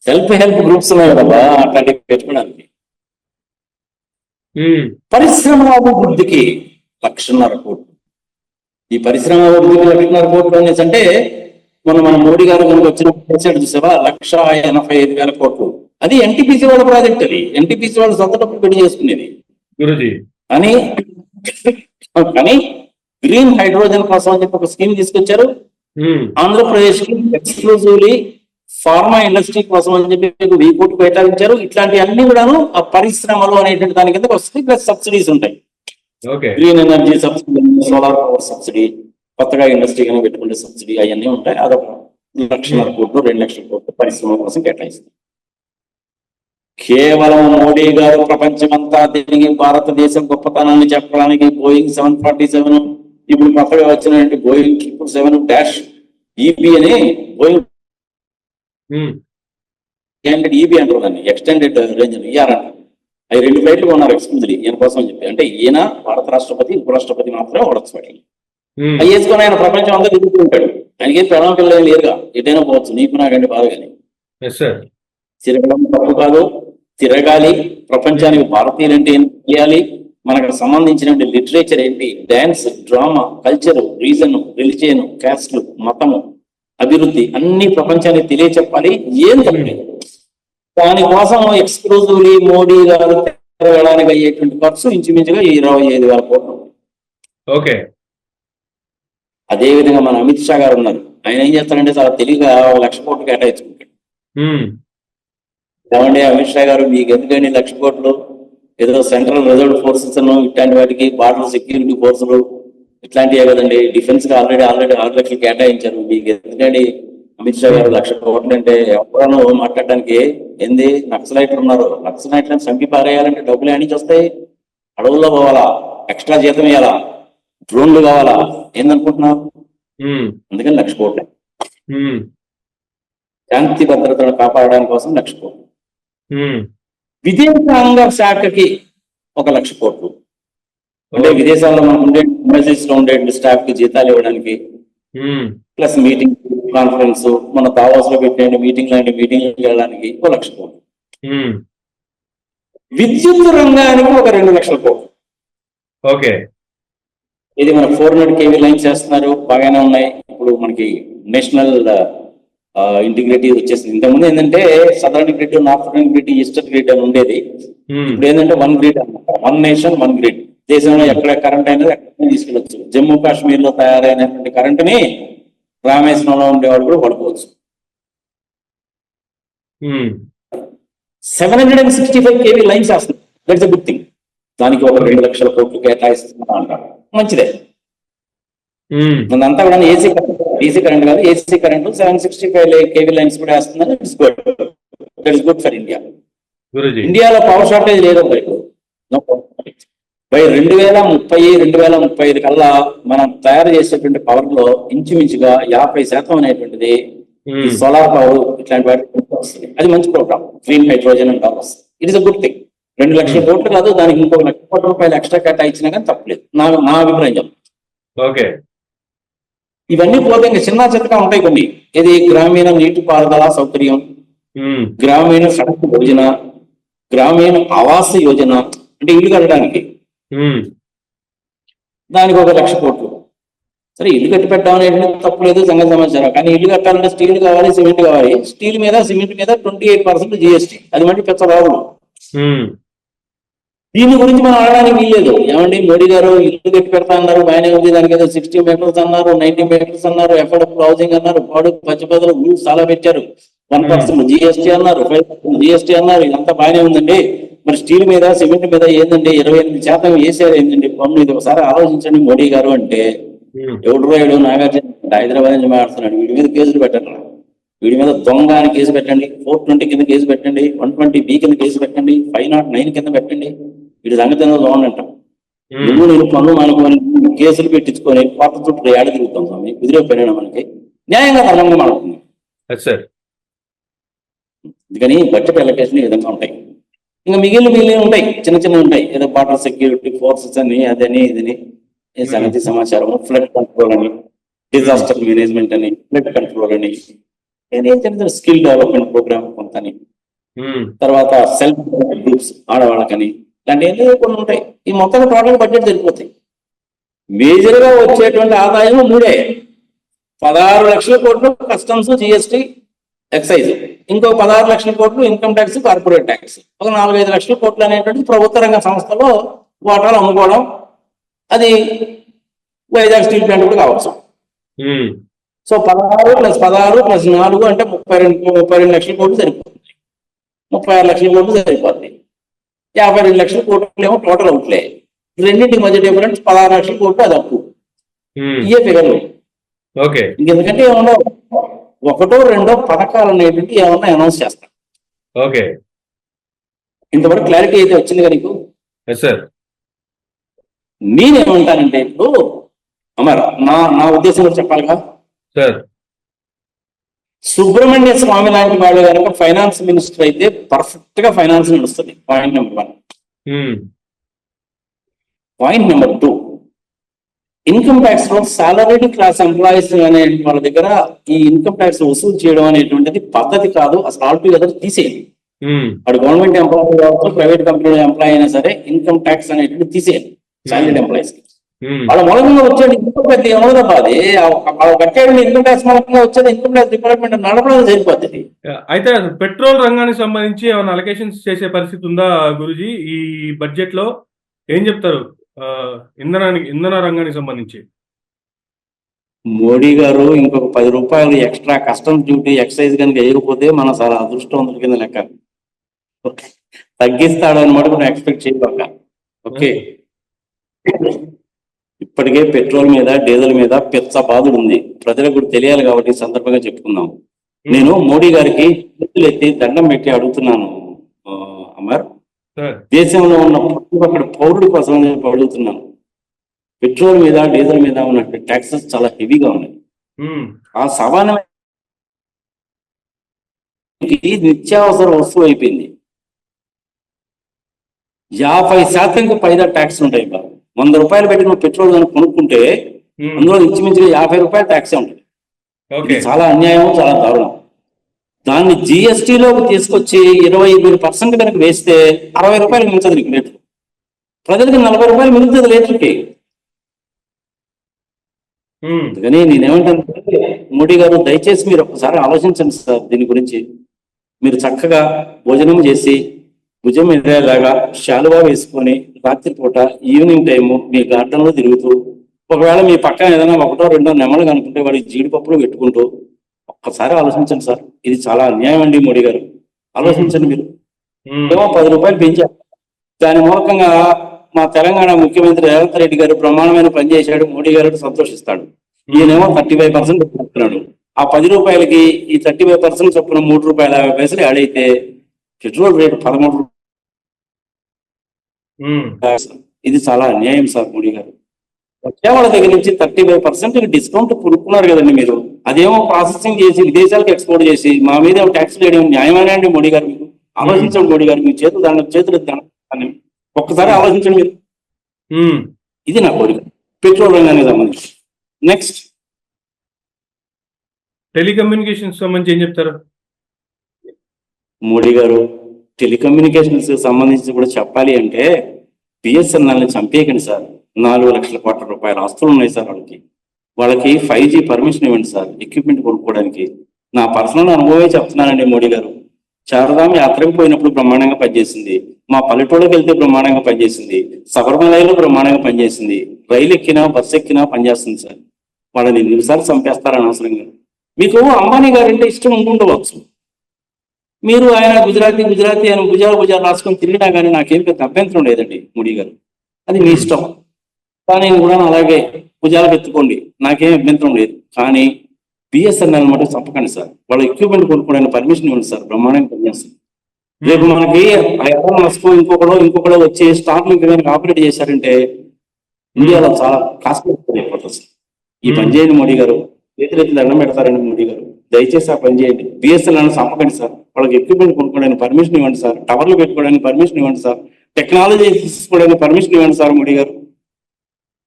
Speaker 2: సెల్ఫ్ హెల్ప్ గ్రూప్స్ ఉన్నాయి కదా అట్లాంటివి పెట్టుకోవడానికి.
Speaker 1: ఉమ్,
Speaker 2: పరిశ్రమాభివృద్ధికి 1,50,000 కోట్లు. ఈ పరిశ్రమాభివృద్ధికి 1,50,000 కోట్లు అనేసి అంటే మన మోడీ గారు కనుక వచ్చిన చూసావా, 1,85,000 కోట్లు. అది ఎన్టీపీసీ వాళ్ళ ప్రాజెక్ట్. అది ఎన్టీపీసీ వాళ్ళు సొంత డబ్బులు పెట్టి చేసుకునేది.
Speaker 1: గురుజీ
Speaker 2: కానీ కానీ గ్రీన్ హైడ్రోజన్ కోసం అని చెప్పి ఒక స్కీమ్ తీసుకొచ్చారు.
Speaker 1: ఉమ్,
Speaker 2: ఆంధ్రప్రదేశ్ కి ఎక్స్క్లూజివ్లీ ఫార్మా ఇండస్ట్రీ కోసం అని చెప్పి 1,000 కోట్లు కేటాయించారు. ఇట్లాంటి అన్ని కూడాను ఆ పరిశ్రమలు అనేటువంటి దాని కింద వస్తుంది. ప్లస్ సబ్సిడీస్ ఉంటాయి.
Speaker 1: Okay,
Speaker 2: green energy subsidy, solar power subsidy, కొత్తగా ఇండస్ట్రీ కింద పెట్టుకునే సబ్సిడీ, అవన్నీ ఉంటాయి. అదొక 1,00,000 కోట్లు, 2,00,000 కోట్లు పరిశ్రమ కోసం కేటాయిస్తుంది. కేవలం మోడీ గారు ప్రపంచమంతా తిరిగి భారతదేశం గొప్పతనాన్ని చెప్పడానికి బోయింగ్ 747, ఇప్పుడు కొత్తగా వచ్చినటువంటి బోయింగ్ 777-EB అని, బోయింగ్
Speaker 1: ఉమ్,
Speaker 2: EB అంటారు దాన్ని, ఎక్స్టెండెడ్ రేంజ్ ER అంటారు. అవి 2 ఫ్లైట్లు కొన్నారు ఎక్స్క్లూజివ్లీ ఈయన కోసం అని చెప్పి. అంటే ఈయన భారత రాష్ట్రపతి, ఉపరాష్ట్రపతి మాత్రమే వాడచ్చు వాటిని.
Speaker 1: ఉమ్,
Speaker 2: అవి వేసుకొని ఆయన ప్రపంచం అంతా తిరుగుతూ ఉంటాడు. ఆయనకి ప్రణాళిక పిల్లలు లేరుగా, ఎటైనా పోవచ్చు, నీకు నాకంటే బాగా. కానీ
Speaker 1: ఎస్ సార్,
Speaker 2: తిరగడం తప్పు కాదు, తిరగాలి. ప్రపంచానికి భారతీయులు అంటే ఏం తెలియాలి, మనకు సంబంధించిన లిటరేచర్ ఏంటి, dance, drama, culture, reason, religion, caste, మతము, అభివృద్ధి అన్ని ప్రపంచానికి తెలియచెప్పాలి. ఏం తప్పలేదు. దానికోసం ఎక్స్క్లూజివ్లీ మోడీ గారు తిరగడానికి అయ్యేటువంటి ఖర్చు ఇంచుమించుగా 25,000 కోట్లు.
Speaker 1: ఓకే,
Speaker 2: అదే విధంగా మన అమిత్ షా గారు ఉన్నారు. ఆయన ఏం చేస్తారంటే చాలా తెలివిగా 1,00,000 కోట్లు కేటాయించుకుంటాడు.
Speaker 1: ఉమ్,
Speaker 2: ఏమంటే అమిత్ షా గారు, మీకు ఎందుకండి 1,00,000 కోట్లు, ఏదో సెంట్రల్ రిజర్వ్ ఫోర్సెస్ ఇట్లాంటి వాటికి, బార్డర్ సెక్యూరిటీ ఫోర్సులు ఇట్లాంటివే కదండి, డిఫెన్స్ కి ఆల్రెడీ 6 లక్షలు కేటాయించారు, మీకు ఎందుకండి అమిత్ షా గారు 1,00,000 కోట్లు అంటే? ఎవరో మాట్లాడడానికి ఏంది, నక్సలైట్లు ఉన్నారు, నక్సలైట్లను చంపి పారేయాలంటే డబ్బులు ఏం నుంచి వస్తాయి? అడవుల్లో పోవాలా, ఎక్స్ట్రా జీతం ఇవ్వాలా, డ్రోన్లు కావాలా, ఏందనుకుంటున్నావు? అందుకని 1,00,000 కోట్లు. శాంతి భద్రతను కాపాడడానికి కోసం 1,00,000 కోట్లు. విదేశాంగ శాఖకి 1,00,000 కోట్లు. అంటే విదేశాల్లో మనకు ఉండే ఎంబసీస్ లో ఉండే స్టాఫ్ కి జీతాలు ఇవ్వడానికి, ప్లస్ మీటింగ్, కాన్ఫరెన్స్, మన దావాస్ లో పెట్టే మీటింగ్ లాంటి మీటింగ్లు వెళ్ళడానికి 1,00,000 కోట్లు. విద్యుత్ రంగానికి 2,00,000 కోట్లు.
Speaker 1: ఓకే,
Speaker 2: ఇది మన 400 kV లైన్స్ చేస్తున్నారు, బాగానే ఉన్నాయి. ఇప్పుడు మనకి నేషనల్ ఇంటిగ్రిటీ వచ్చేసింది. ఇంతకుముందు ఏంటంటే southern grid, northern grid, eastern grid అని ఉండేది. ఇప్పుడు ఏంటంటే 1 గ్రిడ్ అన్నమాట, 1 నేషన్ 1 గ్రిడ్. దేశంలో ఎక్కడ కరెంట్ అయినది ఎక్కడ తీసుకెళ్ళచ్చు. జమ్మూ కాశ్మీర్ లో తయారైనటువంటి కరెంటుని రామేశ్వరంలో ఉండేవాడు కూడా పడుకోవచ్చు. 765 kV లైన్స్ వేస్తుంది. That's a good thing. దానికి ఒక 2 లక్షల కోట్లు కేటాయిస్తున్నా అంటారు, మంచిదే. అంతా కూడా ఏసీ కరెంట్ కాదు, ఏసీ కరెంట్ 765 kV లైన్స్ కూడా వేస్తున్నారు. It's good, that is good for India. ఇండియాలో పవర్ షార్టేజ్ లేదు బై 2035 కల్లా మనం తయారు చేసేటువంటి పవర్ లో ఇంచుమించుగా 50% అనేటువంటిది ఈ సోలార్ పవర్ ఇట్లాంటి వాటి వస్తుంది. అది మంచి program. Green hydrogen and power వస్తుంది. It is a good thing. 2 లక్షల కోట్లు కాదు, దానికి ఇంకొక 1 లక్ష కోట్ల రూపాయలు ఎక్స్ట్రా కేటాయించినా కానీ తప్పలేదు, నా అభిప్రాయం చెప్తాను.
Speaker 1: ఓకే,
Speaker 2: ఇవన్నీ పోతే ఇంకా చిన్న చిత్తగా ఉంటాయి కొన్ని. ఇది గ్రామీణ నీటిపారుదల సౌకర్యం, గ్రామీణ సడక్ యోజన, గ్రామీణ ఆవాస యోజన, అంటే ఇల్లు కట్టడానికి దానికి 1 లక్ష కోట్లు. సరే, ఇల్లు కట్టి పెట్టడం తప్పులేదు, సంగతి సమాచారం. కానీ ఇల్లు కట్టాలంటే స్టీల్ కావాలి, సిమెంట్ కావాలి. స్టీల్ మీద సిమెంట్ మీద 28% GST. అది మళ్ళీ పెద్ద రావులు. దీని గురించి మనం అడగడానికి వీల్లేదు. ఏమండి మోడీ గారు ఇల్లు కట్టి పెడతా అన్నారు, బాగానే ఉంది, దానికి ఏదో 60 మీటర్స్ అన్నారు, 90 మీటర్స్ అన్నారు, ఎఫోర్డబుల్ హౌసింగ్ అన్నారు, పాడు పచ్చిపదలు రూల్స్ చాలా పెట్టారు, 1% GST అన్నారు, 5% GST అన్నారు. ఇదంతా బాగానే ఉందండి. మరి స్టీల్ మీద సిమెంట్ మీద ఏందండి 28% వేసారు ఏంటండి పన్ను? ఇది ఒకసారి ఆలోచించండి మోడీ గారు. అంటే ఎవడు నాగార్జున హైదరాబాద్ నుంచి మాట్లాడుతున్నాడు, వీడి మీద కేసులు పెట్టండి, వీడి మీద దొంగ అని కేసు పెట్టండి, 420 కింద కేసు పెట్టండి, 120B కింద కేసు పెట్టండి, 509 కింద పెట్టండి. వీడి సంగతి ఏదో బాగుందంట. నేను పన్ను అనుకోని కేసులు పెట్టించుకొని కొత్త చుట్టూ ఏడ తిరుగుతాం స్వామి, కుదిరిపోయినా మనకి న్యాయంగా ధర్మంగా మాడుతుంది. అందుకని బడ్జెట్ ఎలకేషన్ ఈ విధంగా ఉంటాయి. ఇంకా మిగిలిన ఉంటాయి, చిన్న ఉంటాయి. ఏదో బార్డర్ సెక్యూరిటీ ఫోర్సెస్ అని, అదని ఇదని, సంగతి సమాచారం, ఫ్లడ్ కంట్రోల్ అని, డిజాస్టర్ మేనేజ్మెంట్ అని, ఫ్లడ్ కంట్రోల్ అని, స్కిల్ డెవలప్మెంట్ ప్రోగ్రామ్ కొంతని, తర్వాత సెల్ఫ్ గ్రూప్స్ ఆడవాళ్ళకని, ఇలాంటివన్నీ కొన్ని ఉంటాయి. ఈ మొత్తం టోటల్ బడ్జెట్ సరిపోతాయి. మేజర్ గా వచ్చేటువంటి ఆదాయం 3. 16 లక్షల కోట్లు కస్టమ్స్, GST, ఎక్సైజ్, ఇంకో 16 లక్షల కోట్లు ఇన్కమ్ ట్యాక్స్, కార్పొరేట్ ట్యాక్స్, ఒక 4-5 లక్షల కోట్లు అనేటువంటి ప్రభుత్వ రంగ సంస్థలో వాటాలు అమ్ముకోవడం. అది వైజాగ్ స్టీల్ ప్లాంట్ కూడా కావచ్చు. సో 16 + 4 అంటే 32 లక్షల కోట్లు సరిపోతుంది. 36 లక్షల కోట్లు సరిపోతుంది. 52 లక్షల కోట్లు ఏమో టోటల్ అవుట్లే. రెండింటికి మధ్య డిఫరెన్స్ 16 లక్షల కోట్లు, అది అప్పు. ఇవే ఫిగర్లు. ఇంకెందుకంటే ఏమన్నా 1-2 పథకాలు అనేటువంటి ఏమన్నా అనౌన్స్ చేస్తాం. ఇంతవరకు క్లారిటీ అయితే వచ్చింది కదా నీకు? నేనేమంటానంటే ఇప్పుడు అమర్, నా ఉద్దేశం కూడా చెప్పాలిగా. సుబ్రహ్మణ్య స్వామి లాంటి వాళ్ళు కనుక ఫైనాన్స్ మినిస్టర్ అయితే పర్ఫెక్ట్ గా ఫైనాన్స్ నడుస్తుంది. Point number 1. Point number 2, income tax లో సాలరీడ్ క్లాస్ ఎంప్లాయీస్ అనే వాళ్ళ దగ్గర ఈ ఇన్కమ్ ట్యాక్స్ వసూలు చేయడం అనేటువంటిది పద్ధతి కాదు. అసలు ఆల్టుగెదర్ తీసేయండి. వాడు గవర్నమెంట్ ఎంప్లాయీ కావచ్చు, ప్రైవేట్ కంపెనీలో ఎంప్లాయీ అయినా సరే ఇన్కమ్ ట్యాక్స్ అనేటువంటి తీసేయండి సాలరీడ్ ఎంప్లాయీస్ కి. వాళ్ళ మూలంగా వచ్చేది ఇన్కమ్ ట్యాక్స్ ఏమవుతుందా? అది కట్టేయండి. ఇన్కమ్ ట్యాక్స్ మూలంగా వచ్చేది ఇన్కమ్ ట్యాక్స్ డిపార్ట్మెంట్ నడపడం సరిపోతుంది.
Speaker 1: అయితే పెట్రోల్ రంగానికి సంబంధించి ఏమైనా అలొకేషన్స్ చేసే పరిస్థితి ఉందా గురూజీ? ఈ బడ్జెట్ లో ఏం చెప్తారు ఇంధన రంగానికి సంబంధించి?
Speaker 2: మోడీ గారు ఇంకొక 10 రూపాయలు ఎక్స్ట్రా కస్టమ్స్ డ్యూటీ, ఎక్సైజ్ కనుక వేయకపోతే మన చాలా అదృష్టవంతుల కింద లెక్క. తగ్గిస్తాడు అనమాట, మనం ఎక్స్పెక్ట్ చేయక. ఓకే, ఇప్పటికే పెట్రోల్ మీద, డీజిల్ మీద పెద్ద బాధలు ఉంది. ప్రజలకు కూడా తెలియాలి కాబట్టి ఈ సందర్భంగా చెప్పుకుందాం. నేను మోడీ గారికి చేతులు ఎత్తి దండం పెట్టి అడుగుతున్నాను అమర్, దేశంలో ఉన్న ప్రతి పౌరుడి కోసం అడుగుతున్నాను. పెట్రోల్ మీద, డీజిల్ మీద ఉన్నటువంటి ట్యాక్సెస్ చాలా హెవీగా ఉన్నాయి. ఆ సమానమైన నిత్యావసర వస్తువు అయిపోయింది. 50% పైగా ట్యాక్స్ ఉంటాయి. 100 రూపాయలు పెట్టి నువ్వు పెట్రోల్ కనుక కొనుక్కుంటే అందులో ఇంచుమించుగా 50 రూపాయలు ట్యాక్సే ఉంటుంది. చాలా అన్యాయం, చాలా దారుణం. దాన్ని GSTలోకి తీసుకొచ్చి 25% కనుక వేస్తే 60 రూపాయలు మిగులుతుంది నీకు లీటర్. ప్రజలకి 40 రూపాయలు మిగులుతుంది లీటర్కి. అందుకని నేనేమంటాను, మోడీ గారు దయచేసి మీరు ఒకసారి ఆలోచించండి సార్. దీని గురించి మీరు చక్కగా భోజనం చేసి భుజం ఎదేలాగా శాలువా వేసుకొని రాత్రిపూట ఈవినింగ్ టైము మీ గార్డెన్లో తిరుగుతూ ఒకవేళ మీ పక్కన ఏదైనా ఒకటో రెండో నెమలు కనుకుంటే వాడికి జీడిపప్పులు పెట్టుకుంటూ ఒక్కసారి ఆలోచించండి సార్. ఇది చాలా అన్యాయం అండి మోడీ గారు. ఆలోచించండి మీరు. ఏమో 10 రూపాయలు పెంచారు. దాని మూలకంగా మా తెలంగాణ ముఖ్యమంత్రి రేవంత్ రెడ్డి గారు బ్రహ్మాండమైన పని చేశాడు, మోడీ గారు సంతోషిస్తాడు. ఈయనేమో 35% పెట్టుకుంటున్నాడు. ఆ 10 రూపాయలకి ఈ 35% చొప్పున 3 రూపాయల 50 పైసలు యాడ్ అయితే పెట్రోల్ రేటు 13 రూపాయలు. ఇది చాలా అన్యాయం సార్ మోడీ గారు. వచ్చే వాళ్ళ దగ్గర నుంచి 35% డిస్కౌంట్ పురుక్కున్నారు కదండి మీరు. అదేమో ప్రాసెసింగ్ చేసి విదేశాలకు ఎక్స్పోర్ట్ చేసి మా మీద ట్యాక్స్ వేయడం న్యాయమేనా అండి మోడీ గారు? మీకు ఆలోచించండి మోడీ గారు. మీ చేతులు దాని ఒక్కసారి ఆలోచించండి మీరు. ఇది నా కోరిక పెట్రోల్ రంగానికి సంబంధించి. నెక్స్ట్
Speaker 1: టెలికమ్యూనికేషన్స్ సంబంధించి ఏం చెప్తారు
Speaker 2: మోడీ గారు? టెలికమ్యూనికేషన్స్ సంబంధించి కూడా చెప్పాలి అంటే బిఎస్ఎన్ఎల్ని చంపేయకండి సార్. 4 లక్షల కోట్ల రూపాయల ఆస్తులు ఉన్నాయి సార్ వాళ్ళకి 5G పర్మిషన్ ఇవ్వండి సార్, ఎక్విప్మెంట్ కొనుక్కోవడానికి. నా పర్సనల్ అనుభవమే చెప్తున్నానండి మోడీ గారు. చారధామ్ యాత్రకు పోయినప్పుడు బ్రహ్మాండంగా పనిచేసింది, మా పల్లెటూళ్ళకి వెళ్తే బ్రహ్మాండంగా పనిచేసింది, శబరిమలలో బ్రహ్మాండంగా పనిచేసింది, రైలు ఎక్కినా బస్సు ఎక్కినా పనిచేస్తుంది సార్. వాళ్ళని నిమిషాలు చంపేస్తారని అవసరంగా. మీకు అంబానీ గారంటే ఇష్టం ఉంటుండవచ్చు, మీరు ఆయన గుజరాతీ ఆయన భుజాలు రాసుకొని తిరిగినా కానీ నాకేం పెద్ద అభ్యంతరం లేదండి మోడీ గారు. అది మీ ఇష్టం. కానీ కూడా అలాగే భుజాలకు ఎత్తుకోండి, నాకేం అభ్యంతరం లేదు. కానీ బిఎస్ఎన్ఎల్ మటు చంపకండి సార్. వాళ్ళ ఎక్విప్మెంట్ కొనుక్కోవడానికి పర్మిషన్ ఇవ్వండి సార్, బ్రహ్మాండంగా పనిచేస్తుంది. రేపు మనకి ఇంకొకడో వచ్చి స్టార్లింక్ కనుక ఆపరేట్ చేశారంటే ఇండియాలో చాలా కాస్ట్లీ అయిపోతుంది సార్. ఈ పని చేయండి మోడీ గారు. చేతులెత్తి దండం పెడతారండి మోడీ గారు. దయచేసి ఆ పని చేయండి. బిఎస్ఎన్ఎల్ చంపకండి సార్. వాళ్ళకి ఎక్విప్మెంట్ కొనుక్కోవడానికి పర్మిషన్ ఇవ్వండి సార్, టవర్లు పెట్టుకోవడానికి పర్మిషన్ ఇవ్వండి సార్, టెక్నాలజీ తీసుకోవడానికి పర్మిషన్ ఇవ్వండి సార్ మోడీ గారు.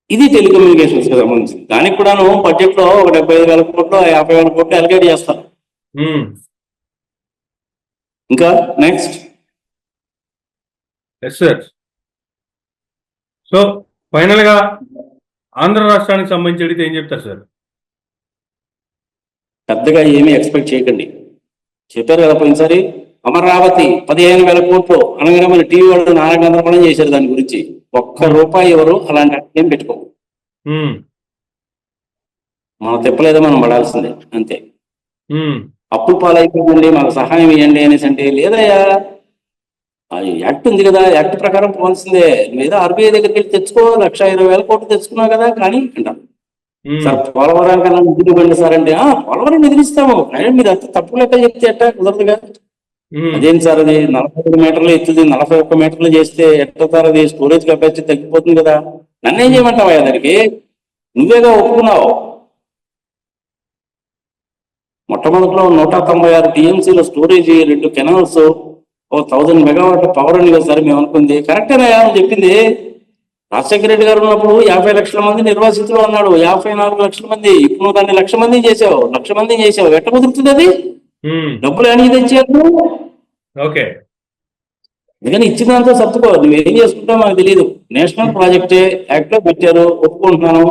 Speaker 2: ఇది టెలికమ్యూనికేషన్స్ కి సంబంధించింది. దానికి కూడాను బడ్జెట్ లో ఒక 75,000 కోట్లు 50,000 కోట్లు అలకేట్ చేస్తారు. ఇంకా నెక్స్ట్
Speaker 1: సార్. సో ఫైనల్ గా ఆంధ్ర రాష్ట్రానికి సంబంధించి అడిగితే ఏం చెప్తారు సార్?
Speaker 2: పెద్దగా ఏమీ ఎక్స్పెక్ట్ చేయకండి. చెప్పారు కదా పోయినసారి అమరావతి 15,000 కోట్లు అనగానే మన టీవీ వాళ్ళు నారాయణ చేశారు దాని గురించి. ₹1 ఎవరు అలాంటి ఏం పెట్టుకో. మనం తెప్పలేదో మనం పడాల్సిందే అంతే. అప్పులు పాలైపోయిందండి మాకు సహాయం ఇవ్వండి అనేసి అంటే లేదయ్యా, యాక్ట్ ఉంది కదా, యాక్ట్ ప్రకారం పోవాల్సిందే. లేదా ఆర్బీఐ దగ్గరికి వెళ్ళి తెచ్చుకో, 1,20,000 కోట్లు తెచ్చుకున్నావు కదా కానీ అంటారు. సార్ పోలవరం కన్నా నిధులు ఇవ్వండి సార్ అంటే పోలవరం నిధులిస్తాము కానీ మీరు అంత తప్పు లెక్క చెప్తే ఎట్టా కుదరదుగా. అదేంటి సార్, అది 45 మీటర్లు ఎత్తుది 41 మీటర్లు చేస్తే ఎట్లా సార్, అది స్టోరేజ్ కెపాసిటీ తగ్గిపోతుంది కదా. నన్నేం చేయమంటావా దానికి? నువ్వేగా ఒప్పుకున్నావు. మొట్టమొదటిలో 196 టీఎంసీల స్టోరేజ్, 2 కెనాల్స్, 1000 మెగావాట్ పవర్ అని కదా సార్ మేము అనుకుంది. కరెక్టేనా చెప్పింది? రాజశేఖర రెడ్డి గారు ఉన్నప్పుడు 50 లక్షల మంది నిర్వాసితులు అన్నాడు, 54 లక్షల మంది. ఇప్పుడు దాన్ని 1,00,000 మంది చేసావు, 1,00,000 మంది చేసావు. ఎట్ట కుదురుతుంది అది? డబ్బులు అని తెచ్చారు. ఓకే, అందుకని ఇచ్చిన దాంతో సర్దుకో. నువ్వేం చేసుకుంటావు మాకు తెలియదు. నేషనల్ ప్రాజెక్టే యాక్ట్ లో పెట్టారు, ఒప్పుకుంటున్నాను.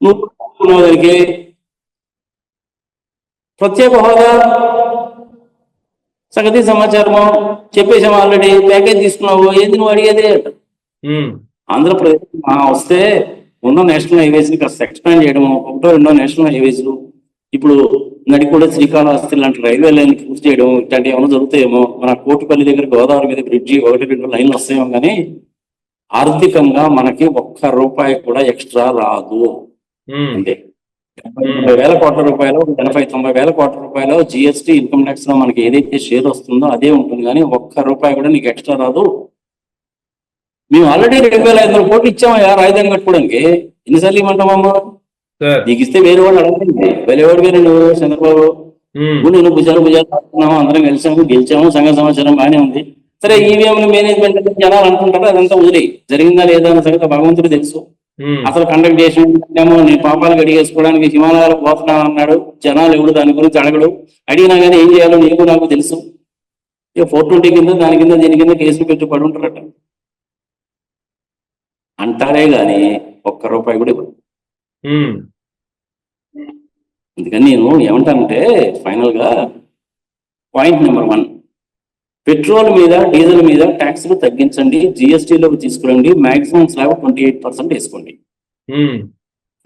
Speaker 2: నువ్వు దానికి ప్రత్యేక హోదా సంగతి సమాచారము చెప్పేసాము ఆల్రెడీ. ప్యాకేజ్ తీసుకున్నావు, ఏంది నువ్వు అడిగేది? ఆంధ్రప్రదేశ్ వస్తే ఉన్న నేషనల్ హైవేస్ ని కాస్త ఎక్స్పాండ్ చేయడము, 1-2 నేషనల్ హైవేస్లు, ఇప్పుడు నడికూడ శ్రీకాళహస్తి లాంటి రైల్వే లైన్ పూర్తి చేయడం, ఇట్లాంటివి ఏమైనా జరుగుతాయేమో. మన కోటిపల్లి దగ్గర గోదావరి మీద బ్రిడ్జి 1-2 లైన్లు వస్తాయేమో. కానీ ఆర్థికంగా మనకి ₹1 కూడా ఎక్స్ట్రా రాదు. అంటే 70,000 కోట్ల రూపాయలు, 80-90,000 కోట్ల రూపాయలు జిఎస్టీ ఇన్కమ్ ట్యాక్స్ లో మనకి ఏదైతే షేర్ వస్తుందో అదే ఉంటుంది. కానీ ₹1 కూడా నీకు ఎక్స్ట్రా రాదు. మేము ఆల్రెడీ 2,500 కోట్లు ఇచ్చామయ్యా రాజధాని కట్టుకోవడానికి. ఎన్నిసార్లు ఇవ్వమంటామమ్మా? నీకు ఇస్తే వేరే వాళ్ళు అడగండి. వేరేవాడు వేరే నువ్వు చంద్రబాబు నేను భుజాలు రాస్తున్నాము, అందరం కలిసాము, గెలిచాము, సంఘ సమాచారం బాగానే ఉంది. సరే ఈవీఎం మేనేజ్మెంట్ జనాలు అనుకుంటారు, అదంతా వదిలే. జరిగిందా లేదా అన్న సంగతి భగవంతుడు తెలుసు. అసలు కండక్ట్ చేసినేమో నేను పాపాలు గడిగేసుకోవడానికి హిమాలయాలు పోతున్నాను అన్నాడు. జనాలు ఎవడు దాని గురించి అడగడు. అడిగినా కానీ ఏం చేయాలో నీకు నాకు తెలుసు. ఇక 420 కింద దాని కింద దీని కింద కేసులు పెట్టి పడి ఉంటారట అంటారే గాని ₹1 కూడా ఇవ్వడు. అందుకని నేను ఏమంటానంటే ఫైనల్ గా పాయింట్ నెంబర్ 1, పెట్రోల్ మీద డీజిల్ మీద ట్యాక్స్లు తగ్గించండి, జిఎస్టీలోకి తీసుకురండి, మాక్సిమం స్లాబ్ 28% వేసుకోండి.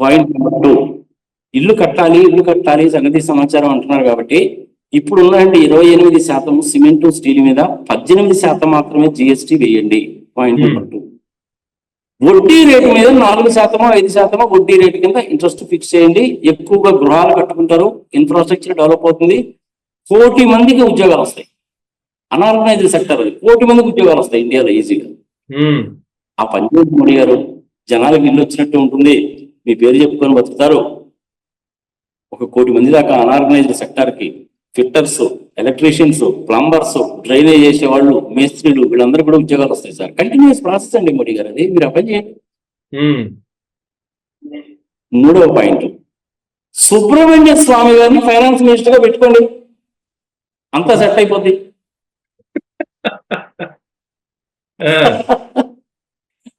Speaker 2: పాయింట్ నెంబర్ 2, ఇల్లు కట్టాలి సంగతి సమాచారం అంటున్నారు కాబట్టి ఇప్పుడు ఉన్నటువంటి 28% సిమెంట్ స్టీల్ మీద 18% మాత్రమే జిఎస్టీ వేయండి. పాయింట్ నెంబర్ 2, వడ్డీ రేటు మీద 4%, 5% వడ్డీ రేటు కింద ఇంట్రెస్ట్ ఫిక్స్ చేయండి. ఎక్కువగా గృహాలు కట్టుకుంటారు, ఇన్ఫ్రాస్ట్రక్చర్ డెవలప్ అవుతుంది, 1 కోటి మందికి ఉద్యోగాలు వస్తాయి. అనార్గనైజ్డ్ సెక్టర్ అది, 1 కోటి మందికి ఉద్యోగాలు వస్తాయి ఇండియాలో ఈజీగా. ఆ పంచాయతీ మోడీ గారు, జనాలకు ఇల్లు వచ్చినట్టు ఉంటుంది, మీ పేరు చెప్పుకొని బతుకుతారు. 1 కోటి మంది దాకా అనార్గనైజ్డ్ సెక్టర్ కి ఫిట్టర్స్, ఎలక్ట్రీషియన్స్, ప్లంబర్స్, డ్రైనేజ్ చేసే వాళ్ళు, మేస్త్రీలు, వీళ్ళందరూ కూడా ఉద్యోగాలు వస్తాయి సార్. కంటిన్యూస్ ప్రాసెస్ అండి మోడీ గారు, అది మీరు అర్థం చేయండి. 3వ పాయింట్, సుబ్రహ్మణ్య స్వామి గారిని ఫైనాన్స్ మినిస్టర్ గా పెట్టుకోండి, అంతా సెట్ అయిపోద్ది.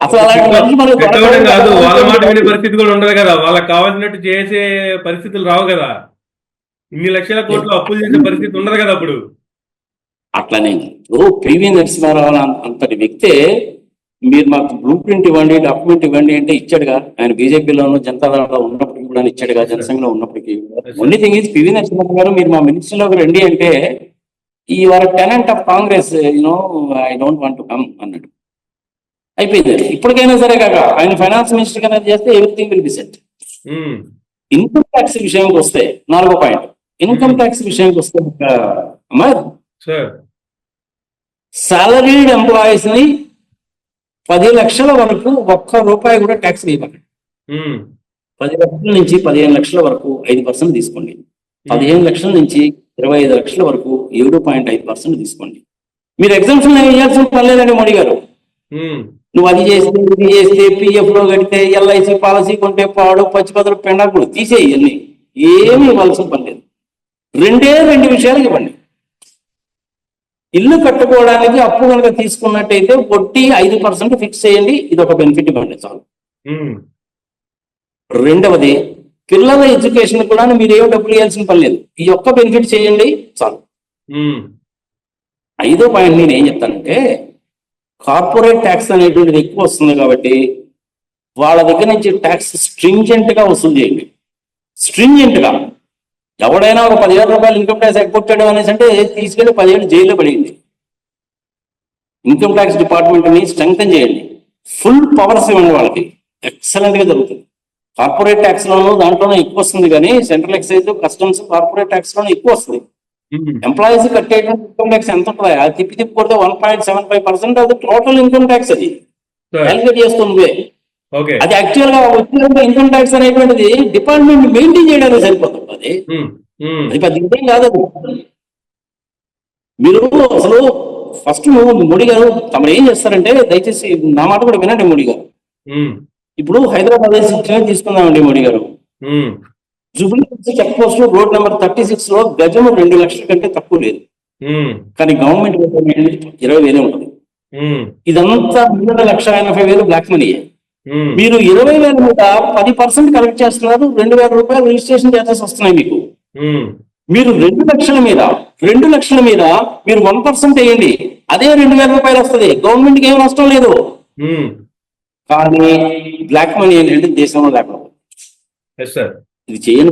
Speaker 2: అసలు అలాంటి మనిషి మనకు
Speaker 1: పెట్టవడం కాదు, వాళ్ళ మాట వినే పరిస్థితి కూడా ఉండదు కదా, వాళ్ళకి కావాల్సినట్టు చేసే పరిస్థితులు రావు కదా, ఇన్ని లక్షల కోట్లు అప్పులు చేసే పరిస్థితి ఉండదు కదా అప్పుడు.
Speaker 2: అట్లనే పివి నరసింహారావు అంతటి వ్యక్తే మీరు మాకు బ్లూ ప్రింట్ ఇవ్వండి, డాక్యుమెంట్ ఇవ్వండి అంటే ఇచ్చాడుగా. ఆయన బీజేపీలోను జనతాదళంలో ఉన్నప్పటికీ కూడా ఇచ్చాడుగా, జనసంఘంలో ఉన్నప్పటికీ. Only thing is PV Narasimha Rao గారు మీరు మా మినిస్ట్రీలోకి రండి అంటే ఈ are tenant of Congress, I don't want to come అన్నాడు. అయిపోయింది. ఇప్పటికైనా సరే కాక ఆయన ఫైనాన్స్ మినిస్టర్ కింద చేస్తే everything will be set. Income tax విషయానికి వస్తే 4వ పాయింట్, ఇన్కమ్ ట్యాక్స్ విషయానికి వస్తే అమ్మా, సాలరీడ్ ఎంప్లాయీస్ ని 10 లక్షల వరకు 1 రూపాయి కూడా ట్యాక్స్ వేయకండి. 10 లక్షల నుంచి 15 లక్షల వరకు 5% తీసుకోండి. 15 లక్షల నుంచి 25 లక్షల వరకు 7.5% తీసుకోండి. మీరు ఎగ్జామ్షన్ వేయాల్సిన పని లేదండి మోడీ గారు. నువ్వు అది చేస్తే, ఇది చేస్తే, పిఎఫ్ లో కడితే, ఎల్ఐసి పాలసీ కొంటే పాడు, పచ్చిపత్ర పెండాకుడు తీసేయి, అన్ని ఏమి ఇవ్వాల్సిన పని లేదు. 2 విషయాలు ఇవ్వండి. ఇల్లు కట్టుకోవడానికి అప్పు కనుక తీసుకున్నట్టయితే వడ్డీ 5% ఫిక్స్ చేయండి, ఇది ఒక బెనిఫిట్ ఇవ్వండి చాలు. 2వది, పిల్లల ఎడ్యుకేషన్ కూడా మీరు ఏమో డబ్బులు ఇవ్వాల్సిన పని లేదు, ఈ ఒక్క బెనిఫిట్ చేయండి చాలు. 5వ పాయింట్ నేను ఏం చెప్తానంటే, కార్పొరేట్ ట్యాక్స్ అనేటువంటిది ఎక్కువ వస్తుంది కాబట్టి వాళ్ళ దగ్గర నుంచి ట్యాక్స్ స్ట్రింజెంట్ గా వసూలు చేయండి. స్ట్రింజెంట్ గా ఎవడైనా ఒక 10,000 రూపాయలు ఇన్కమ్ ట్యాక్స్ ఎగ్గొట్టాడు అనేసి అంటే తీసుకెళ్లి 10 ఏళ్ళు జైల్లో పడింది. ఇన్కమ్ ట్యాక్స్ డిపార్ట్మెంట్ ని స్ట్రెంగ్తన్ చేయండి, ఫుల్ పవర్స్ ఇవ్వండి వాళ్ళకి, ఎక్సలెంట్ గా జరుగుతుంది. కార్పొరేట్ ట్యాక్స్ లోనూ దాంట్లోనే ఎక్కువ వస్తుంది, కానీ central excise, customs, corporate tax లోనే ఎక్కువ వస్తుంది. ఎంప్లాయీస్ కట్టేటువంటి ఇన్కమ్ ట్యాక్స్ ఎంత ఉంటుంది? అది తిప్పి కొడితే 1.75% అది టోటల్ ఇన్కమ్ ట్యాక్స్, అది క్యాలిక్యులేట్ చేస్తుంది. అది యాక్చువల్ గా వచ్చిన ఇన్కమ్ ట్యాక్స్ అనేటువంటిది డిపార్ట్మెంట్ మెయింటైన్ చేయడానికి సరిపోతుంది. అది పెద్ద ఇదేం కాదు. మీరు అసలు ఫస్ట్ మోడీ గారు తమరు ఏం చేస్తారంటే, దయచేసి నా మాట కూడా వినండి మోడీ గారు. ఇప్పుడు హైదరాబాద్ తీసుకుందామండి మోడీ గారు. Jubilee check post road number 36 లో గజము 2 లక్షల కంటే తక్కువ లేదు, కానీ గవర్నమెంట్ 20,000 ఉంటుంది. ఇదంతా 1,80,000 బ్లాక్ మనీ. మీరు 20,000 మీద 10% కలెక్ట్ చేస్తున్నారు, 2,000 రూపాయలు రిజిస్ట్రేషన్ చార్జెస్ వస్తున్నాయి మీకు. మీరు 2 లక్షల మీద మీరు 1% వేయండి, అదే 2,000 రూపాయలు వస్తుంది, గవర్నమెంట్ కి ఏం నష్టం లేదు. కానీ బ్లాక్ మనీ ఏంటంటే దేశంలో లేకుండా ఇది చేయని.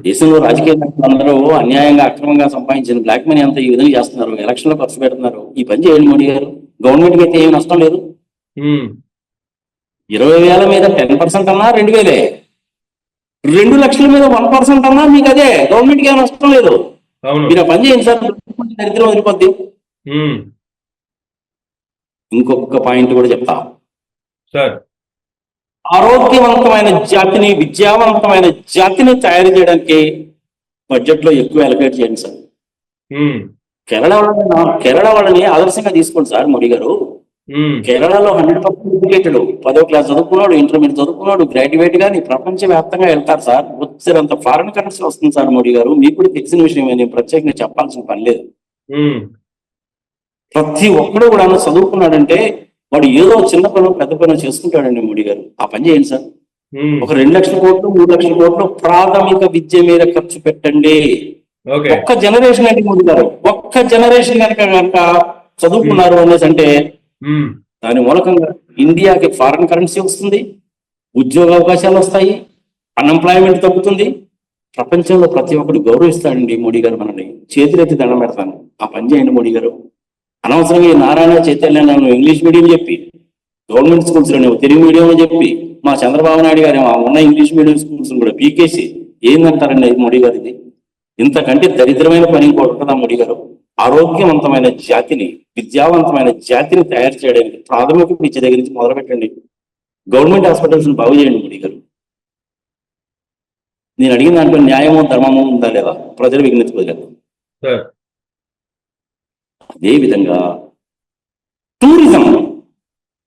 Speaker 2: దేశంలో రాజకీయ నాయకులు అందరూ అన్యాయంగా, అక్రమంగా సంపాదించిన బ్లాక్ మనీ అంతా ఈ విధంగా చేస్తున్నారు, ఎలక్షన్ లో ఖర్చు పెడుతున్నారు. ఈ పని చేయండి మోడీ గారు, గవర్నమెంట్ కి అయితే ఏమి నష్టం లేదు. 20,000 మీద 10% అన్నా 2,000, 2 లక్షల మీద 1% అన్నా మీకు అదే, గవర్నమెంట్ కి ఏమి నష్టం లేదు. మీరు ఆ పని చేయండి సార్, దరిద్రం వదిలిపోద్ది. ఇంకొక పాయింట్ కూడా చెప్తా సార్, ఆరోగ్యవంతమైన జాతిని, విద్యావంతమైన జాతిని తయారు చేయడానికి బడ్జెట్ లో ఎక్కువ అలొకేట్ చేయండి సార్. కేరళ వాళ్ళని ఆదర్శంగా తీసుకోండి సార్ మోడీ గారు. కేరళలో 100% ఎడ్యుకేటెడ్, 10వ క్లాస్ చదువుకున్నాడు, ఇంటర్మీడియట్ చదువుకున్నాడు, గ్రాడ్యుయేట్ గా ప్రపంచ వ్యాప్తంగా వెళ్తారు సార్. వచ్చేంత ఫారెన్ కరెన్సీ వస్తుంది సార్ మోడీ గారు. మీకు కూడా తెలిసిన విషయం, నేను ప్రత్యేకంగా చెప్పాల్సిన పని లేదు. ప్రతి ఒక్కడు కూడా చదువుకున్నాడంటే వాడు ఏదో చిన్న పనులు పెద్ద పనులు చేసుకుంటాడండి మోడీ గారు. ఆ పని చేయండి సార్. ఒక 2 లక్షల కోట్లు 3 లక్షల కోట్లు ప్రాథమిక విద్య మీద ఖర్చు పెట్టండి. ఒక్క జనరేషన్ అంటే మోడీ గారు, ఒక్క జనరేషన్ కనుక చదువుకున్నారు అనేసి అంటే దాని మూలకంగా ఇండియాకి ఫారెన్ కరెన్సీ వస్తుంది, ఉద్యోగ అవకాశాలు వస్తాయి, అన్ఎంప్లాయ్మెంట్ తగ్గుతుంది. ప్రపంచంలో ప్రతి ఒక్కరు గౌరవిస్తాడండి మోడీ గారు మనల్ని. చేతులెత్తి దండం పెడతాను, ఆ పని చేయండి మోడీ గారు. అనవసరంగా ఈ నారాయణ చైతన్యాలను ఇంగ్లీష్ మీడియం చెప్పి, గవర్నమెంట్ స్కూల్స్ లోనే తెలుగు మీడియంలో చెప్పి, మా చంద్రబాబు నాయుడు గారు ఉన్న ఇంగ్లీష్ మీడియం స్కూల్స్ కూడా పీకేసి ఏందంటారండి మోడీ గారు ఇది? ఇంతకంటే దరిద్రమైన పని ఇంకోటి ఉంటుందా మోడీ గారు? ఆరోగ్యవంతమైన జాతిని, విద్యావంతమైన జాతిని తయారు చేయడానికి ప్రాథమిక విద్య దగ్గర నుంచి మొదలు పెట్టండి. గవర్నమెంట్ హాస్పిటల్స్ బాగు చేయండి మోడీ గారు. నేను అడిగిన దాంట్లో న్యాయమో ధర్మమో ఉందా లేదా ప్రజలు విజ్ఞప్తి వదిలేదు. అదే విధంగా టూరిజం,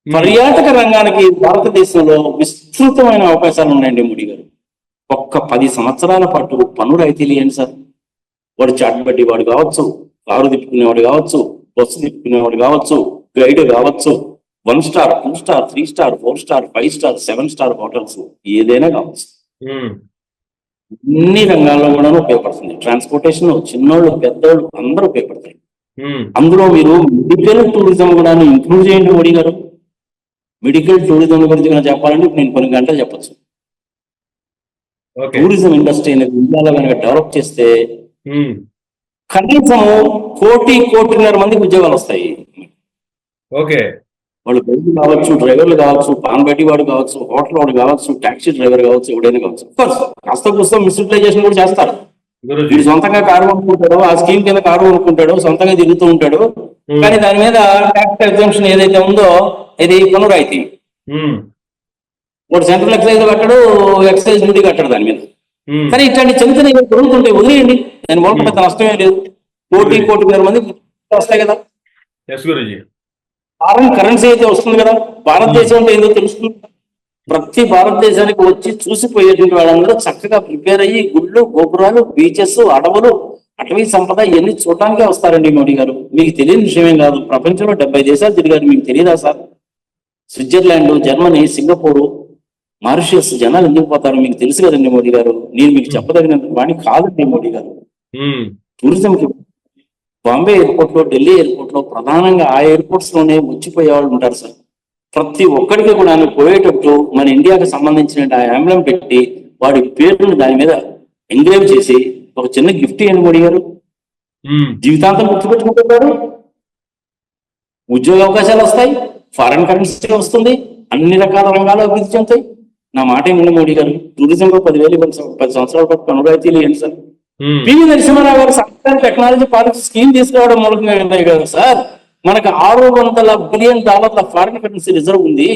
Speaker 2: పర్యాటక రంగానికి భారతదేశంలో విస్తృతమైన అవకాశాలు ఉన్నాయండి మోడీ గారు. ఒక్క 10 సంవత్సరాల పాటు పన్ను రాయితీలు ఇవ్వండి సార్. వాడు చాట్ బడ్డీ వాడు కావచ్చు, కారు తిప్పుకునేవాడు కావచ్చు, బస్సు తిప్పుకునేవాడు కావచ్చు, గైడ్ కావచ్చు, 1 star 2 star 3 star 4 star 5 star 7 star hotels ఏదైనా కావచ్చు. అన్ని రంగాల్లో కూడా ఉపయోగపడుతుంది. ట్రాన్స్పోర్టేషన్ చిన్నోళ్ళు పెద్దోళ్ళు అందరూ ఉపయోగపడతాయి. అందులో మీరు మెడికల్ టూరిజం కూడా ఇంక్లూడ్ చేయండి మోడీ గారు. మెడికల్ టూరిజం గురించి కనుక చెప్పాలంటే ఇప్పుడు నేను కొన్ని గంటలు చెప్పచ్చు. టూరిజం ఇండస్ట్రీ అనేది ఇండియాలో కనుక డెవలప్ చేస్తే కనీసం 1.5 మందికి ఉద్యోగాలు వస్తాయి. వాళ్ళు బైక్ కావచ్చు, డ్రైవర్లు కావచ్చు, పాన్ బట్టి వాడు కావచ్చు, హోటల్ వాడు కావచ్చు, టాక్సీ డ్రైవర్ కావచ్చు, ఎవడైనా కావచ్చు. కాస్త కూస్త మిస్యూటిలైజేషన్ కూడా చేస్తారు. వీడు సొంతంగా కారు కొనుక్కుంటాడు, ఆ స్కీమ్ కింద కారు కొనుక్కుంటాడు, సొంతంగా తిరుగుతూ ఉంటాడు. కానీ దాని మీద ట్యాక్స్ ఎగ్జంప్షన్ ఏదైతే ఉందో ఇది పన్ను రాయితీ. వాడు సెంట్రల్ ఎక్సైజ్ కట్టడు, ఎక్సైజ్ డ్యూటీ కట్టడు దాని మీద. కానీ ఇట్లాంటి చిన్న చిన్న జరుగుతుంటాయి, వదిలేయండి. దాని వల్ల పెద్ద నష్టమే లేదు. 1.5 మంది వస్తాయి కదా. ఫారెన్ కరెన్సీ అయితే వస్తుంది కదా. భారతదేశం అంటే ఏదో తెలుస్తుంది. ప్రతి భారతదేశానికి వచ్చి చూసిపోయేటువంటి వాళ్ళందరూ చక్కగా ప్రిపేర్ అయ్యి గుళ్ళు, గోపురాలు, బీచెస్, అడవులు, అటవీ సంపద ఇవన్నీ చూడటానికే వస్తారండి మోడీ గారు. మీకు తెలియని విషయమేం కాదు. ప్రపంచంలో 70 దేశాలు తిరిగారు, మీకు తెలియదా sir? Switzerland, Germany, Singapore, Mauritius జనాలు ఎందుకు పోతారు మీకు తెలుసు కదండి మోడీ గారు. నేను మీకు చెప్పదగినంత వాణి కాదండి మోడీ గారు. టూరిజంకి బాంబే ఎయిర్పోర్ట్ లో, ఢిల్లీ ఎయిర్పోర్ట్ లో ప్రధానంగా ఆ ఎయిర్పోర్ట్స్ లోనే వచ్చిపోయే వాళ్ళు ఉంటారు సార్. ప్రతి ఒక్కరికి కూడా పోయేటప్పుడు మన ఇండియాకి సంబంధించిన ఆ ఎంబ్లెం పెట్టి వాడి పేరును దాని మీద ఎంగ్రేవ్ చేసి ఒక చిన్న గిఫ్ట్ ఇవ్వండి మోడీ గారు. జీవితాంతం గుర్తుపెట్టుకుంటారు. ఉద్యోగ అవకాశాలు వస్తాయి, ఫారెన్ కరెన్సీ వస్తుంది, అన్ని రకాల రంగాలు అభివృద్ధి చెందుతాయి. నా మాట ఏమిటి మోడీ గారు? టూరిజం లో 10 సంవత్సరాల పాటు పన్ను రాయితీలు ఏంటి సార్? పివి నరసింహారావు గారు సంస్థాన టెక్నాలజీ పాలసీ స్కీమ్ తీసుకురావడం మూలంగా ఉన్నాయి కదా సార్. మనకు $600 బిలియన్ ఫారిన్ కరెన్సీ రిజర్వ్ ఉంది.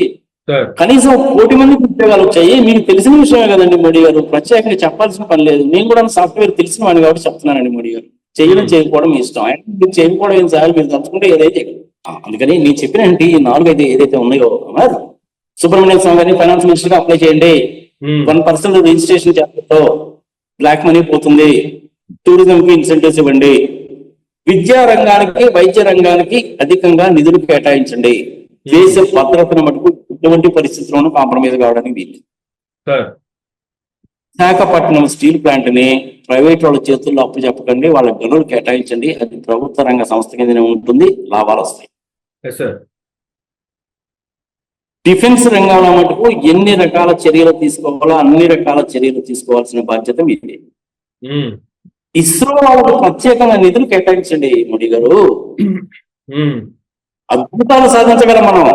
Speaker 2: కనీసం 1 మందికి ఉద్యోగాలు వచ్చాయి. మీకు తెలిసిన విషయమే కదండి మోడీ గారు, ప్రత్యేకంగా చెప్పాల్సిన పని లేదు. నేను కూడా సాఫ్ట్వేర్ తెలిసిన వాడిని కాబట్టి చెప్తున్నానండి మోడీ గారు. చేయడం చేయకపోవడం ఇష్టం. ఆయన మీరు చేయకపోవడం ఏం సార్, మీరు తలుచుకుంటే ఏదైతే. అందుకని నేను చెప్పినంటే ఈ 4 ఏదైతే ఉన్నాయో సుబ్రహ్మణ్యం స్వామి గారిని ఫైనాన్స్ మినిస్టర్ గా అప్లై చేయండి. 1% రిజిస్ట్రేషన్ చేస్తూ బ్లాక్ మనీ పోతుంది. టూరిజం కి ఇన్సెంటివ్స్ ఇవ్వండి. విద్యా రంగానికి, వైద్య రంగానికి అధికంగా నిధులు కేటాయించండి. దేశ భద్రతను మటుకు ఎటువంటి పరిస్థితుల్లోనూ కాంప్రమైజ్ కావడానికి వీలు. విశాఖపట్నం స్టీల్ ప్లాంట్ ని ప్రైవేట్ వాళ్ళ చేతుల్లో అప్పు చెప్పకండి, వాళ్ళ గనులు కేటాయించండి. అది ప్రభుత్వ రంగ సంస్థ కిందనే ఉంటుంది, లాభాలు వస్తాయి. డిఫెన్స్ రంగంలో మటుకు ఎన్ని రకాల చర్యలు తీసుకోవాలో అన్ని రకాల చర్యలు తీసుకోవాల్సిన బాధ్యత మీదే. ఇస్రో వాళ్ళకు ప్రత్యేకంగా నిధులు కేటాయించండి మోడీ గారు. అద్భుతాలు సాధించగలం మనం,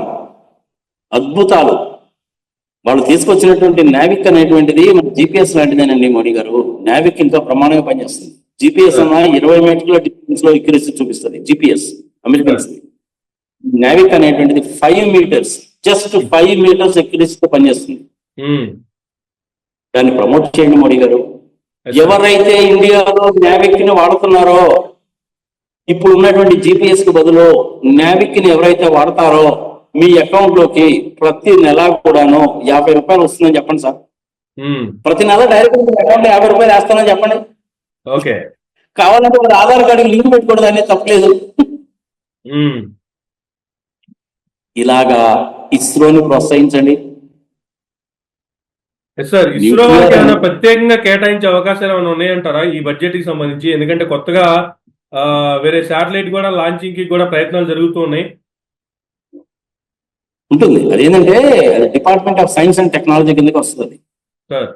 Speaker 2: అద్భుతాలు. వాళ్ళు తీసుకొచ్చినటువంటి నావిక్ అనేటువంటిది మన జిపిఎస్ లాంటిదేనండి మోడీ గారు. నావిక్ ఇంకా ప్రమాణంగా పనిచేస్తుంది. జిపిఎస్ అన్న 20 మీటర్ల డిస్టెన్స్ లో ఎక్యురసీ చూపిస్తుంది జిపిఎస్ అమెరికన్స్. నావిక్ అనేటువంటిది 5 మీటర్స్, జస్ట్ 5 మీటర్స్ ఎక్యురసీతో పనిచేస్తుంది. దాన్ని ప్రమోట్ చేయండి మోడీ గారు. ఎవరైతే ఇండియాలో నావిక్ ని వాడుతున్నారో, ఇప్పుడు ఉన్నటువంటి జిపిఎస్ కు బదులు నావిక్ ని ఎవరైతే వాడతారో మీ అకౌంట్ లోకి ప్రతి నెల కూడాను ₹50 వస్తుందని చెప్పండి సార్. ప్రతి నెల డైరెక్ట్ అకౌంట్ ₹50 వేస్తానని చెప్పండి. కావాలంటే ఒక ఆధార్ కార్డు లింక్ పెట్టుకోవడం అనేది తప్పలేదు. ఇలాగా ఇస్రోని ప్రోత్సహించండి.
Speaker 1: సార్, ఇస్రో వాళ్ళకి ఏమైనా ప్రత్యేకంగా కేటాయించే అవకాశాలు ఏమైనా ఉన్నాయంటారా ఈ బడ్జెట్ కి సంబంధించి? ఎందుకంటే కొత్తగా వేరే శాటిలైట్ కూడా లాంచింగ్ కి కూడా ప్రయత్నాలు జరుగుతూ ఉన్నాయి.
Speaker 2: ఉంటుంది. అదేంటంటే అది department of science and technology కిందకి వస్తుంది.
Speaker 1: సార్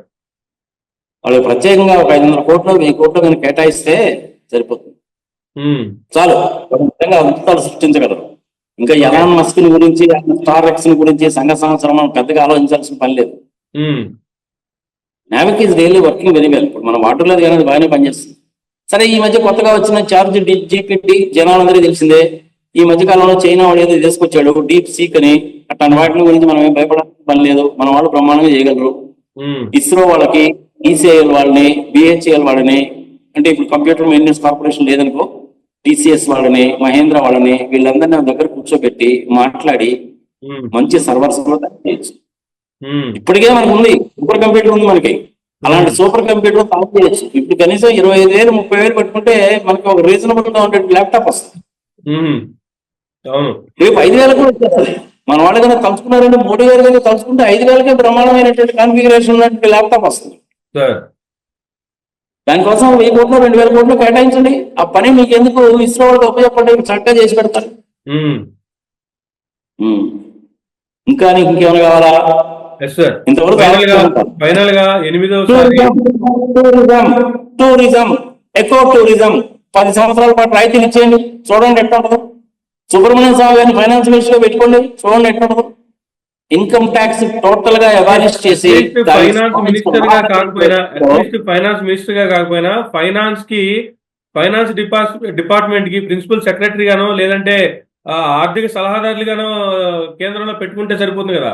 Speaker 2: వాళ్ళకి ప్రత్యేకంగా ఒక 500 కోట్లు 1000 కోట్లు కనుక కేటాయిస్తే సరిపోతుంది. చాలు, ఒక విధంగా అద్భుతాలు సృష్టించగలరు. ఇంకా ఎలాన్ మస్క్ గురించి, స్టార్ ఎక్స్ గురించి సంఘ సంవత్సరం మనం పెద్దగా ఆలోచించాల్సిన పని లేదు. Navik is really working very well. ఇప్పుడు మనం వాటర్ లేదు కానీ అది బాగానే పనిచేస్తుంది. సరే, ఈ మధ్య కొత్తగా వచ్చిన చార్జ్ జీపీటీ జనాలందరికీ తెలిసిందే. ఈ మధ్య కాలంలో చైనా వాడు ఏదో తీసుకొచ్చాడు, డీప్ సీక్ అని. అట్లాంటి వాటి గురించి మనం ఏం భయపడాల్సిన పని లేదు. మన వాళ్ళు బ్రహ్మాండంగా చేయగలరు. ఇస్రో వాళ్ళకి, ఈసీఐఎల్ వాళ్ళని, బిహెచ్ఎల్ వాళ్ళని, అంటే ఇప్పుడు కంప్యూటర్ మెయింటెనెన్స్ కార్పొరేషన్ లేదనుకో, టీసీఎస్ వాళ్ళని, మహేంద్ర వాళ్ళని, వీళ్ళందరినీ నా దగ్గర కూర్చోబెట్టి మాట్లాడి మంచి సర్వర్స్ కూడా తయారు చేయొచ్చు. ఇప్పటికే మనకు ఉంది, సూపర్ కంప్యూటర్ ఉంది మనకి. అలాంటి సూపర్ కంప్యూటర్ తయారు చేయొచ్చు. ఇప్పుడు కనీసం 25,000 30,000 పెట్టుకుంటే మనకి ఒక రీజనబుల్ గా ఉండే ల్యాప్టాప్ వస్తుంది. రేపు 5,000 కూడా వచ్చేస్తుంది. మన వాళ్ళు కనుక తలుచుకున్నారంటే, మోడీ గారు కనుక తలుచుకుంటే 5,000కే బ్రహ్మాండమైనటువంటి కాన్ఫిగరేషన్ ఉన్నటువంటి ల్యాప్టాప్ వస్తుంది. దానికోసం 1000 కోట్లు 2,000 కోట్లు కేటాయించండి. ఆ పని మీకు ఎందుకు, ఇస్రో వాళ్ళకి ఉపయోగపడే చక్కగా చేసి పెడతారు. ఇంకా నీకు ఇంకేమైనా కావాలా? ఇంతవరకు టూరిజం, ఎకో టూరిజం 10 సంవత్సరాల పాటు రాయితీలు ఇచ్చేయండి, చూడండి ఎట్లా ఉండదు. సుబ్రహ్మణ్యం స్వామి గారిని ఫైనాన్స్ మినిస్టర్ గా పెట్టుకోండి, చూడండి ఎట్లా ఉండదు. ఇన్కమ్ ట్యాక్స్ టోటల్ గా అబాలిష్ చేసి,
Speaker 1: ఫైనాన్స్ మినిస్టర్ గా కాకపోయినా, అట్లీస్ట్ ఫైనాన్స్ మినిస్టర్ గా కాకపోయినా, ఫైనాన్స్ డిపార్ట్మెంట్ కి ప్రిన్సిపల్ సెక్రటరీ గానో, లేదంటే ఆర్థిక సలహాదారులుగానో కేంద్రంలో పెట్టుకుంటే సరిపోతుంది కదా.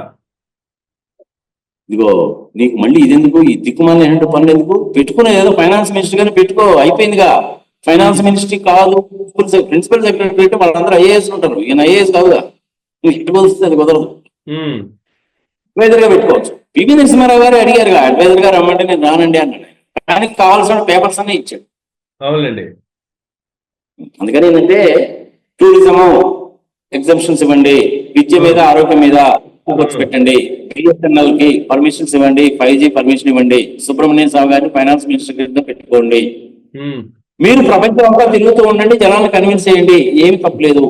Speaker 2: ఇదిగో నీకు మళ్ళీ ఇదెందుకు, ఈ దిక్కుమాలి ఏంటో పనులు ఎందుకు పెట్టుకునే, ఏదో ఫైనాన్స్ మినిస్టర్ గానే పెట్టుకో, అయిపోయిందిగా. ఫైనాన్స్ మినిస్ట్రీ కాదు, ప్రిన్సిపల్ సెక్రటరీ అంటే వాళ్ళందరూ ఐఏఎస్ ఉంటారు. ఈయన ఐఏఎస్ కాదుగా, ఇట్టుకోవాల్సింది అది కుదరదు. అడ్వైజర్ గా పెట్టుకోవచ్చు. పివి నరసింహారావు గారు అడిగారుగా, అడ్వైజర్ గారు రమ్మంటే నేను రానండి అన్నాడు. దానికి కావాల్సిన పేపర్స్ అన్నీ ఇచ్చాడు.
Speaker 1: అవునండి.
Speaker 2: అందుకని ఏంటంటే, టూరిజము ఎగ్జామ్షన్స్ ఇవ్వండి, విద్య మీద, ఆరోగ్యం మీద ఖర్చు పెట్టండి, బిఎస్ఎన్ఎల్ కి పర్మిషన్స్ ఇవ్వండి, 5G పర్మిషన్ ఇవ్వండి, సుబ్రహ్మణ్యం స్వామి గారిని ఫైనాన్స్ మినిస్టర్ కింద పెట్టుకోండి. మీరు ప్రపంచం అంతా తిరుగుతూ ఉండండి, జనాలను కన్విన్స్ చేయండి, ఏమి తప్పలేదు.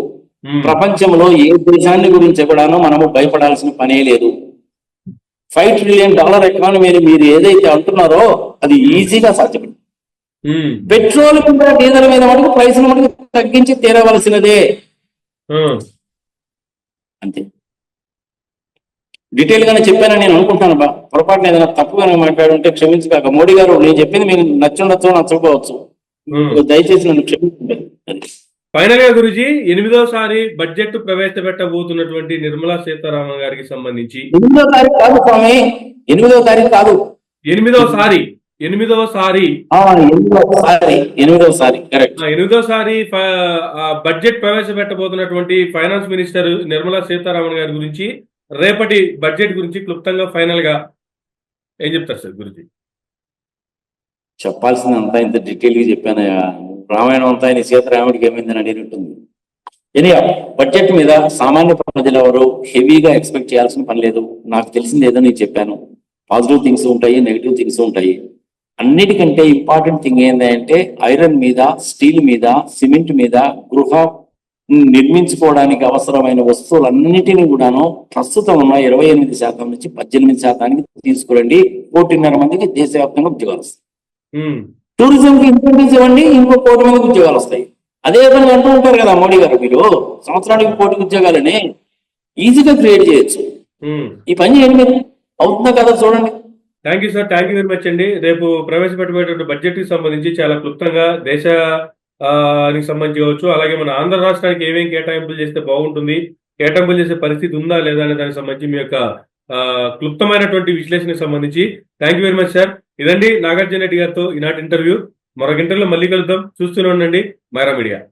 Speaker 2: ప్రపంచంలో ఏ దేశాన్ని గురించి కూడాను మనము భయపడాల్సిన పనే లేదు. $5 ట్రిలియన్ ఎకానమీని మీరు ఏదైతే అంటున్నారో అది ఈజీగా సాధ్యపడుతుంది. పెట్రోల్ మీద, డీజిల్ మీద మటుకు ప్రైస్ మటుకు తగ్గించి తీరవలసినదే, అంతే. డీటెయిల్ గానే చెప్పానని నేను అనుకుంటాను. పొరపాటున ఏదైనా తప్పుగా మాట్లాడుంటే క్షమించగాక. మోడీ గారు, నేను చెప్పింది మీకు నచ్చుండొచ్చు, నచ్చకపోవచ్చు, దయచేసి నన్ను క్షమించండి.
Speaker 1: ఫైనల్ గా గురూజీ, 8వ బడ్జెట్ ప్రవేశపెట్టబోతున్నటువంటి నిర్మలా సీతారామన్ గారికి సంబంధించి
Speaker 2: 8వ తారీఖు కాదు స్వామి, 8వ తారీఖు కాదు,
Speaker 1: 8వ బడ్జెట్ ప్రవేశపెట్టబోతున్నటువంటి ఫైనాన్స్ మినిస్టర్ నిర్మలా సీతారామన్ గారి గురించి, రేపటి బడ్జెట్ గురించి క్లుప్తంగా ఫైనల్ గా ఏం చెప్తారు సార్ గురూజీ?
Speaker 2: చెప్పాల్సిందంతా ఇంత డీటెయిల్ గా చెప్పానయ్యా. రామాయణం అంతా ఆయన సీతారాముడికి ఏమైందని అడిగినట్టుంది. బడ్జెట్ మీద సామాన్య ప్రజలు ఎవరు హెవీగా ఎక్స్పెక్ట్ చేయాల్సిన పని లేదు. నాకు తెలిసింది ఏదో నేను చెప్పాను. పాజిటివ్ థింగ్స్ ఉంటాయి, నెగిటివ్ థింగ్స్ ఉంటాయి. అన్నిటికంటే ఇంపార్టెంట్ థింగ్ ఏంటంటే, ఐరన్ మీద, స్టీల్ మీద, సిమెంట్ మీద, గృహ నిర్మించుకోవడానికి అవసరమైన వస్తువులన్నిటినీ కూడాను ప్రస్తుతం ఉన్న 28% నుంచి 18% తీసుకురండి. 1,50,00,000 మందికి దేశవ్యాప్తంగా ఉద్యోగాలు వస్తాయి. టూరిజం కి ఇన్సెంటివ్స్ ఇవ్వండి, ఇంకో 1,00,00,000 మందికి ఉద్యోగాలు వస్తాయి. అదే పని అంటూ ఉంటారు కదా మోడీ గారు, మీరు సంవత్సరానికి 1,00,00,000 ఉద్యోగాలని ఈజీగా క్రియేట్ చేయొచ్చు. ఈ పని చేయండి, మీరు అవుతుందా కదా చూడండి.
Speaker 1: Thank you sir, thank you very much అండి. రేపు ప్రవేశపెట్టబోయేటువంటి బడ్జెట్ కి సంబంధించి చాలా క్లుప్తంగా దేశానికి సంబంధించి కావచ్చు, అలాగే మన ఆంధ్ర రాష్ట్రానికి ఏమేమి కేటాయింపులు చేస్తే బాగుంటుంది, కేటాయింపులు చేసే పరిస్థితి ఉందా లేదా అనే దానికి సంబంధించి మీ యొక్క క్లుప్తమైనటువంటి విశ్లేషణకు సంబంధించి thank you very much sir. ఇదండి నాగార్జున రెడ్డి గారితో ఈనాటి ఇంటర్వ్యూ. మరొక ఇంటర్వ్యూలో మళ్ళీ కలుద్దాం. చూస్తూనే ఉండండి మైరా మీడియా.